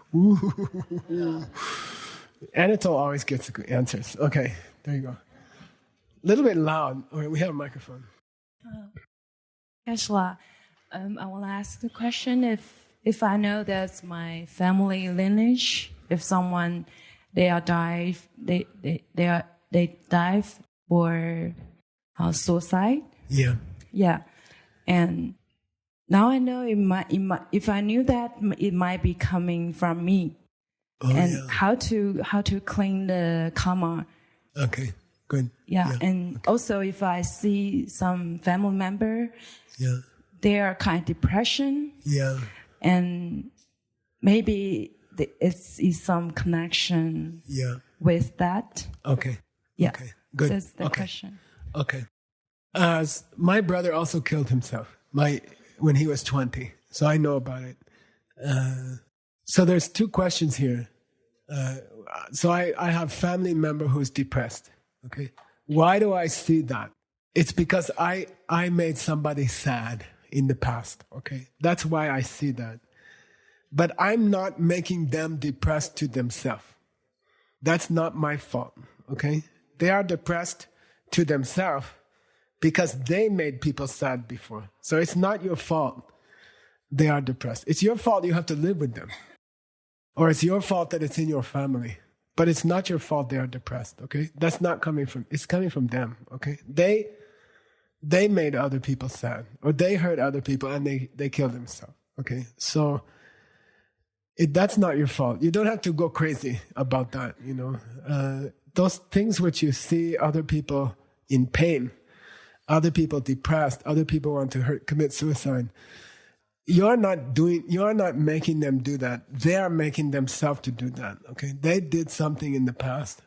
Anatole always gets good answers. Okay. There you go. A little bit loud. Okay, we have a microphone. Geshe-la, I want to ask the question if I know that's my family lineage, if someone they die for suicide. Yeah. Yeah, and now I know if I knew that it might be coming from me, how to clean the karma. Okay. Good. Yeah. And also if I see some family member, they are kind of depression. Yeah. And maybe it's some connection with that. Okay. Yeah. Okay. Good. That's the question. Okay. My brother also killed himself when he was 20. So I know about it. So there's two questions here. So I have family member who's depressed. Okay. Why do I see that? It's because I made somebody sad in the past. Okay. That's why I see that. But I'm not making them depressed to themselves. That's not my fault. Okay. They are depressed to themselves because they made people sad before. So it's not your fault they are depressed. It's your fault you have to live with them. Or it's your fault that it's in your family. But it's not your fault they are depressed, okay? That's not coming from, it's coming from them, okay? They made other people sad, or they hurt other people and they killed themselves, okay? So that's not your fault. You don't have to go crazy about that, those things which you see other people in pain, other people depressed, other people want to commit suicide. You're not making them do that. They are making themselves to do that, okay? They did something in the past.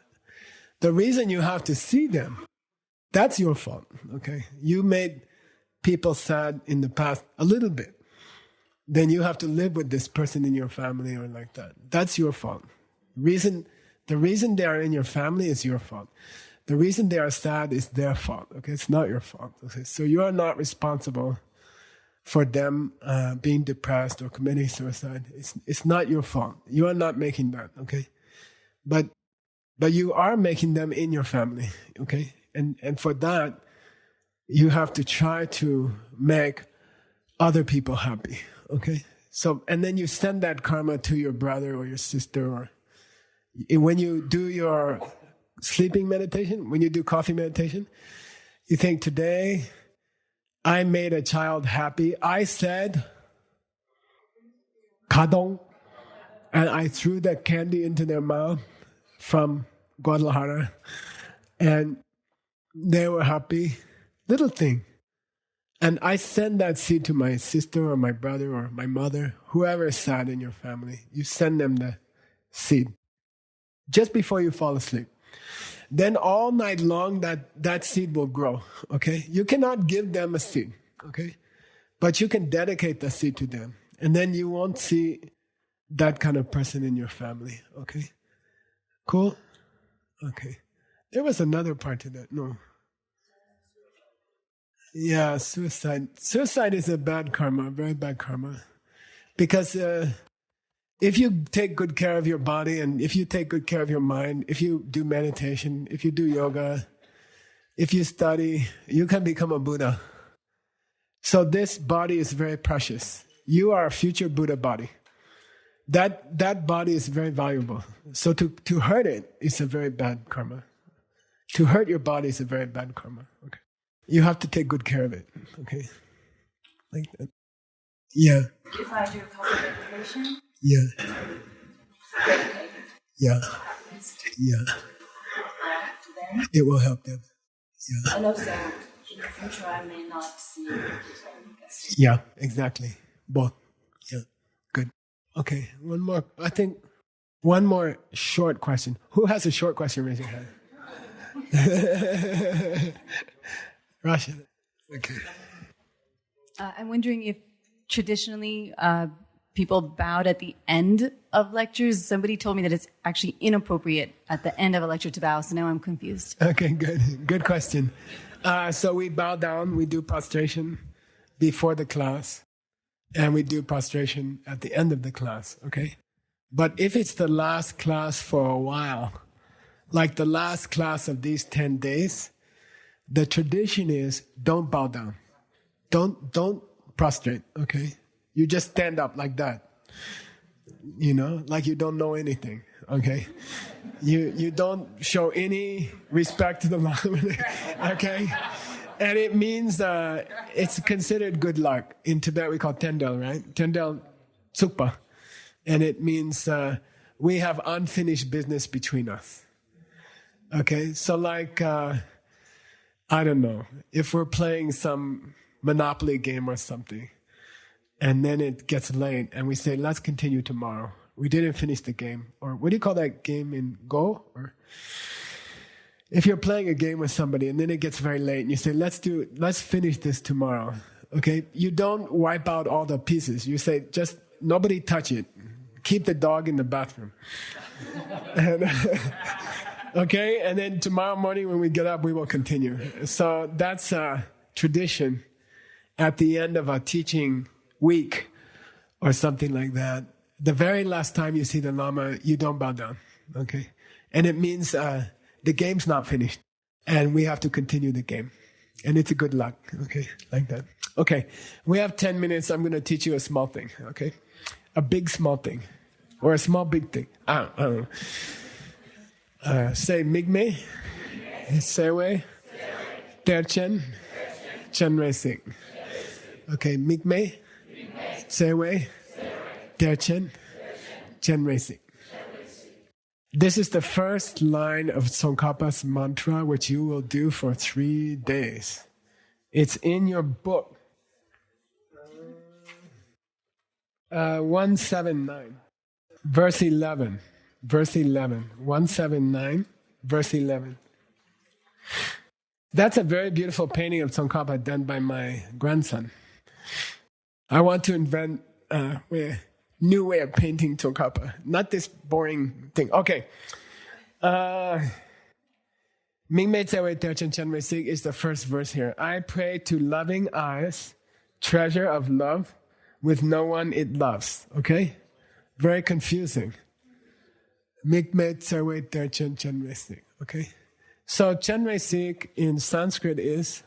The reason you have to see them, that's your fault, okay? You made people sad in the past a little bit. Then you have to live with this person in your family or like that. That's your fault. The reason they are in your family is your fault. The reason they are sad is their fault, okay? It's not your fault, okay? So you are not responsible for them being depressed or committing suicide. It's not your fault. You are not making that, okay? But you are making them in your family, okay? And for that, you have to try to make other people happy, okay? So, and then you send that karma to your brother or your sister, or when you do your sleeping meditation, when you do coffee meditation, you think, today I made a child happy. I said, kadong, and I threw that candy into their mouth from Guadalajara, and they were happy. Little thing. And I send that seed to my sister or my brother or my mother, whoever is sad in your family. You send them the seed just before you fall asleep. Then all night long, that seed will grow, okay? You cannot give them a seed, okay? But you can dedicate the seed to them. And then you won't see that kind of person in your family, okay? Cool? Okay. There was another part to that, no. Yeah, suicide. Suicide is a bad karma, very bad karma. Because if you take good care of your body and if you take good care of your mind, if you do meditation, if you do yoga, if you study, you can become a Buddha. So this body is very precious. You are a future Buddha body. That body is very valuable. So to hurt it is a very bad karma. To hurt your body is a very bad karma. Okay. You have to take good care of it. Okay. Like that. Yeah. If I do a couple of meditation. Yeah. Yeah. Yeah. Then it will help them. Yeah. And also in the future I may not see it. Yeah, exactly. Both. Yeah. Good. Okay. One more. I think one more short question. Who has a short question? Raise your hand. Russia. Okay. I'm wondering if traditionally people bowed at the end of lectures. Somebody told me that it's actually inappropriate at the end of a lecture to bow, so now I'm confused. Okay, good. Good question. So we bow down, we do prostration before the class, and we do prostration at the end of the class, okay? But if it's the last class for a while, like the last class of these 10 days, the tradition is don't bow down. Don't prostrate, okay? You just stand up like that. You know, like you don't know anything, okay? You don't show any respect to the Lama, okay? And it means it's considered good luck. In Tibet we call Tendel, right? Tendel Tsukpa. And it means we have unfinished business between us. Okay, so like, I don't know, if we're playing some Monopoly game or something, and then it gets late, and we say, let's continue tomorrow. We didn't finish the game. Or what do you call that game in Go? Or if you're playing a game with somebody, and then it gets very late, and you say, let's finish this tomorrow. Okay, you don't wipe out all the pieces. You say, just nobody touch it. Keep the dog in the bathroom. And, okay, and then tomorrow morning when we get up, we will continue. So that's a tradition at the end of a teaching week or something like that. The very last time you see the Lama, you don't bow down, okay? And it means the game's not finished, and we have to continue the game. And it's a good luck, okay, like that. Okay, we have 10 minutes. I'm going to teach you a small thing, okay? A big small thing, or a small big thing. I don't know. Say Migme, Sewe, Terchen, Chenre Sing. Okay, Migme, Sewe, Terchen, Chenre Sing. This is the first line of Tsongkhapa's mantra, which you will do for 3 days. It's in your book. 179, verse 11. Verse 11. 179, verse 11. That's a very beautiful painting of Tsongkhapa done by my grandson. I want to invent a new way of painting Tsongkhapa. Not this boring thing. Okay. Mingme Tsewe Terchen Chenme Sig is the first verse here. I pray to loving eyes, treasure of love, with no one it loves. Okay? Very confusing. Mingme Tsewe Terchen Chenme Sig. Okay? So Chenme Sig in Sanskrit is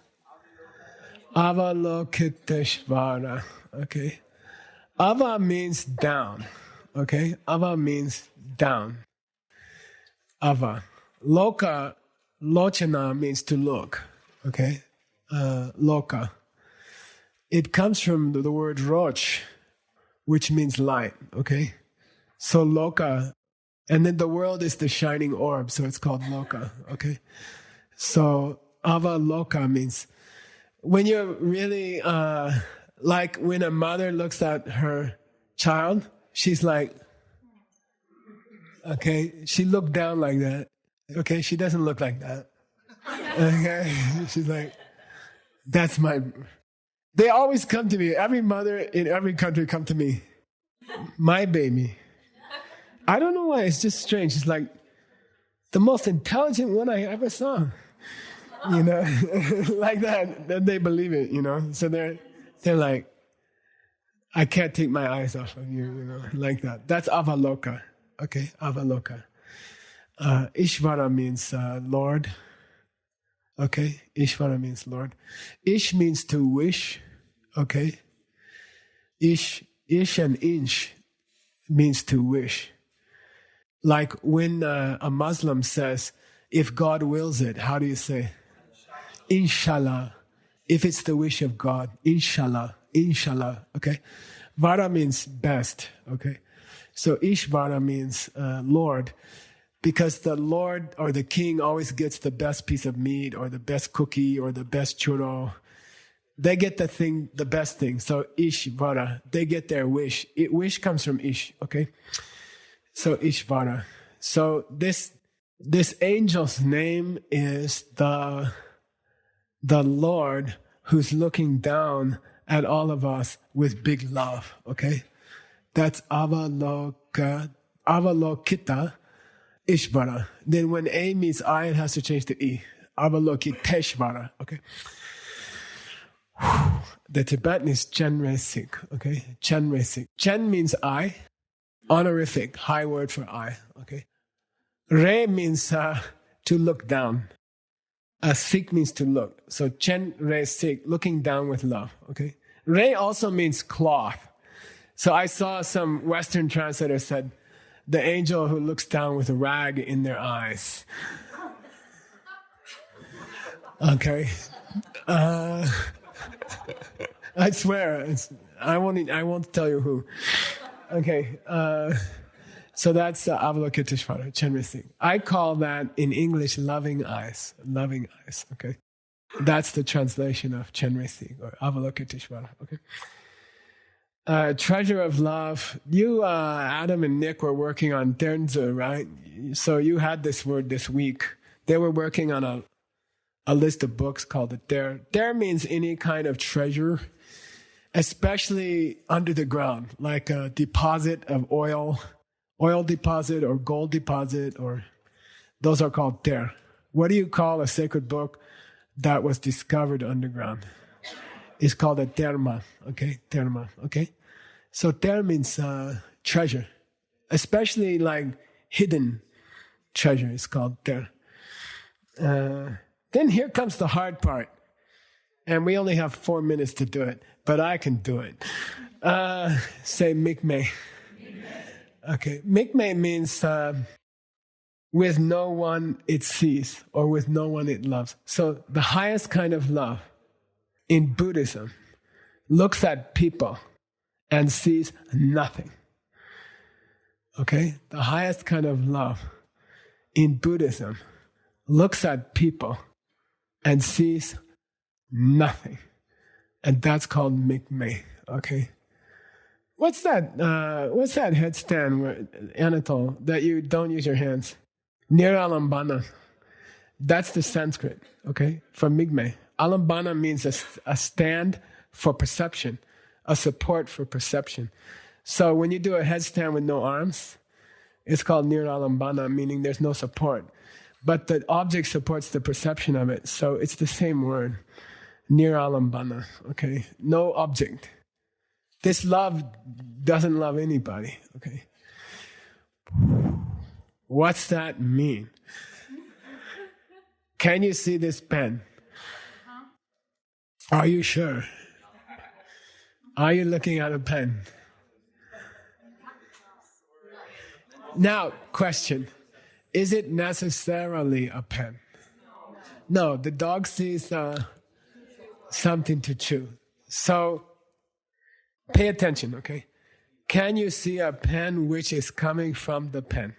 Avalokiteshvara. Okay? Ava means down. Okay? Ava means down. Ava. Loka, lochana means to look. Okay? Loka. It comes from the word roch, which means light. Okay? So loka. And then the world is the shining orb, so it's called loka. Okay? So Avaloka means when you're really... like when a mother looks at her child, she's like, okay, she looked down like that. Okay, she doesn't look like that. Okay, she's like, that's my... They always come to me. Every mother in every country come to me. My baby. I don't know why. It's just strange. It's like the most intelligent one I ever saw. You know, like that. That they believe it. You know. So they're like, I can't take my eyes off of you. You know, like that. That's avaloka. Okay, avaloka. Ishvara means Lord. Okay, Ishvara means Lord. Ish means to wish. Okay, Ish and inch means to wish. Like when a Muslim says, if God wills it, how do you say? Inshallah. If it's the wish of God, inshallah, inshallah. Okay, Vara means best. Okay, so Ishvara means Lord. Because the Lord or the king always gets the best piece of meat or the best cookie or the best churro. They get the best thing. So Ishvara, they get their wish. Wish comes from Ish, okay? So Ishvara. So this angel's name is the Lord who's looking down at all of us with big love, okay? That's Avalokita. Ishvara. Then when A meets I, it has to change to E. Avalokiteshvara. Okay. The Tibetan is Chenresik. Okay. Chenresik. Chen means I. Honorific. High word for I. Okay. Re means to look down. Sik means to look. So Chenresik, looking down with love. Okay. Re also means cloth. So I saw some Western translator said, the angel who looks down with a rag in their eyes. Okay. I swear, I won't tell you who. Okay. So that's Avalokiteshvara, Chenresik. I call that in English loving eyes. Loving eyes. Okay. That's the translation of Chenresik or Avalokiteshvara. Okay. Treasure of love. You, Adam and Nick were working on Dernzu, right? So you had this word this week. They were working on a list of books called the Der. Der means any kind of treasure, especially under the ground, like a deposit of oil deposit or gold deposit, or those are called Der. What do you call a sacred book that was discovered underground? It's called a terma, okay? Terma, okay? So ter means treasure, especially like hidden treasure is called ter. Then here comes the hard part. And we only have 4 minutes to do it, but I can do it. Say mikmeh. Okay, mikmeh means with no one it sees or with no one it loves. So the highest kind of love in Buddhism looks at people and sees nothing. Okay? The highest kind of love in Buddhism looks at people and sees nothing. And that's called mikmeh. Okay? What's that headstand where, Anatole, that you don't use your hands? Niralambana. That's the Sanskrit, okay, for mikmeh. Alambana means a stand for perception, a support for perception. So when you do a headstand with no arms, it's called niralambana, meaning there's no support. But the object supports the perception of it, so it's the same word, niralambana, okay? No object. This love doesn't love anybody, okay? What's that mean? Can you see this pen? Are you sure? Are you looking at a pen? Now, question. Is it necessarily a pen? No, the dog sees something to chew. So, pay attention, okay? Can you see a pen which is coming from the pen?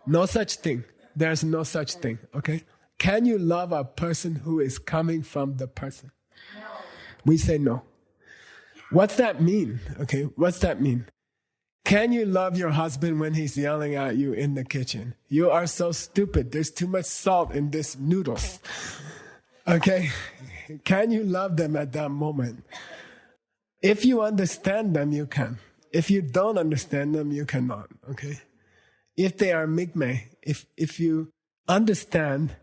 No such thing. There's no such thing, okay? Can you love a person who is coming from the person? We say no. What's that mean? Okay, what's that mean? Can you love your husband when he's yelling at you in the kitchen? You are so stupid. There's too much salt in this noodles. Okay? Can you love them at that moment? If you understand them, you can. If you don't understand them, you cannot. Okay? If they are migme, if you understand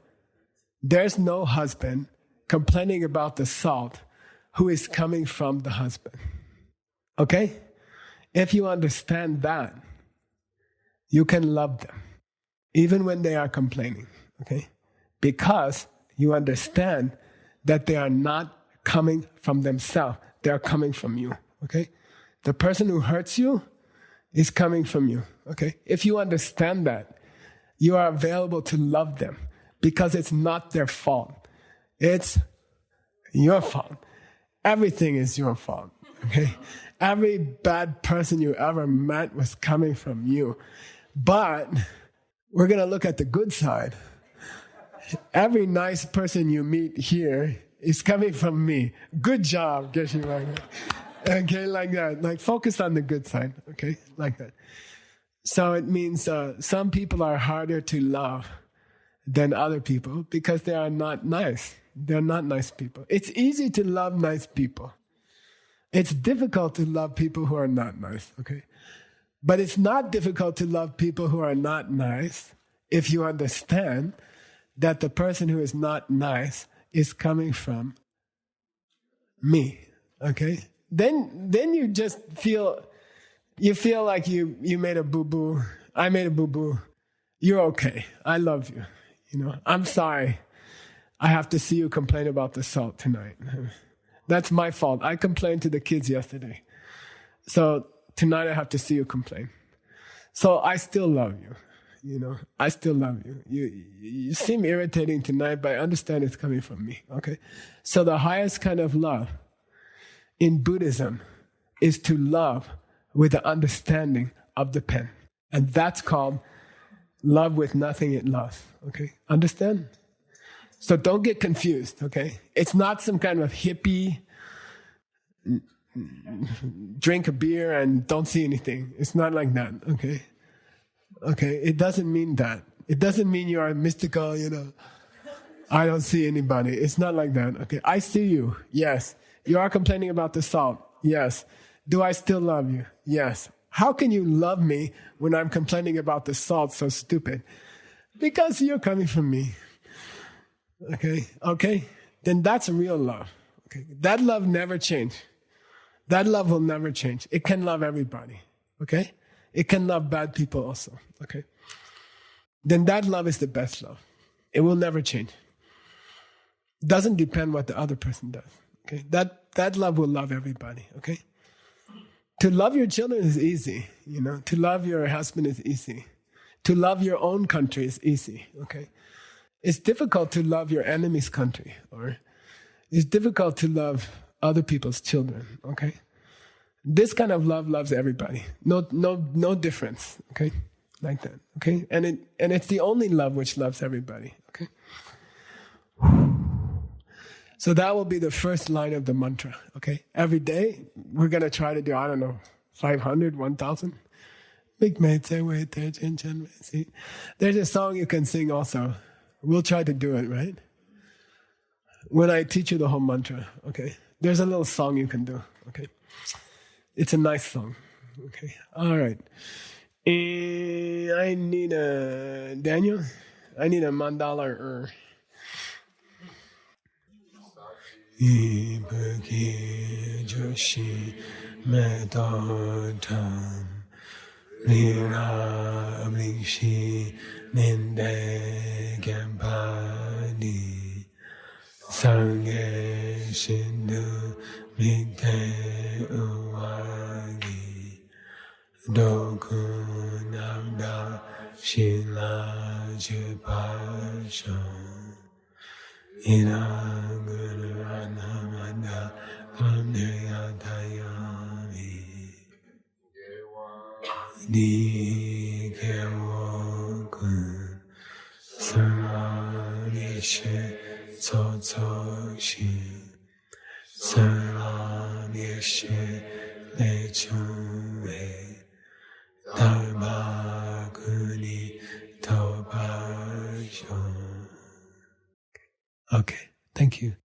there's no husband complaining about the salt who is coming from the husband. Okay? If you understand that, you can love them, even when they are complaining, okay? Because you understand that they are not coming from themselves, they are coming from you, okay? The person who hurts you is coming from you, okay? If you understand that, you are available to love them because it's not their fault. It's your fault. Everything is your fault, okay? Every bad person you ever met was coming from you. But we're going to look at the good side. Every nice person you meet here is coming from me. Good job, Geshe Wang. Okay, like that. Like focus on the good side, okay? Like that. So it means some people are harder to love than other people because they are not nice. They're not nice people. It's easy to love nice people. It's difficult to love people who are not nice, okay? But it's not difficult to love people who are not nice if you understand that the person who is not nice is coming from me, okay? Then you just feel like you made a boo-boo. I made a boo-boo. You're okay. I love you. You know, I'm sorry. I have to see you complain about the salt tonight. That's my fault. I complained to the kids yesterday. So tonight I have to see you complain. So I still love you. You know, I still love you. You seem irritating tonight, but I understand it's coming from me. Okay? So the highest kind of love in Buddhism is to love with the understanding of the pen. And that's called love with nothing it loves. Okay? Understand? So don't get confused, okay? It's not some kind of hippie, drink a beer and don't see anything. It's not like that, okay? Okay, it doesn't mean that. It doesn't mean you are mystical, you know. I don't see anybody. It's not like that, okay? I see you, yes. You are complaining about the salt, yes. Do I still love you? Yes. How can you love me when I'm complaining about the salt so stupid? Because you're coming from me. Okay? Then that's real love. Okay? That love never changes. That love will never change. It can love everybody. Okay? It can love bad people also. Okay? Then that love is the best love. It will never change. Doesn't depend what the other person does. Okay? That love will love everybody. Okay? To love your children is easy. You know, to love your husband is easy. To love your own country is easy. Okay? It's difficult to love your enemy's country, or it's difficult to love other people's children, okay? This kind of love loves everybody. No difference, okay? Like that, okay? And it's the only love which loves everybody, okay? So that will be the first line of the mantra, okay? Every day, we're going to try to do, 500, 1,000. There's a song you can sing also. We'll try to do it, right? When I teach you the whole mantra, okay? There's a little song you can do, okay? It's a nice song, okay? All right. I need a... Daniel? I need a mandala. Ibaki Joshi Medotam Rira Ablishi Ninde Gampani Sange Shindu Mite Uwagi Doku Nagda Shila Jupashan Ina Guru Anamanda Kamneyatayami Di Kewokun Saranishe Tsotsoshi Saranishe Lechunwe Thank you.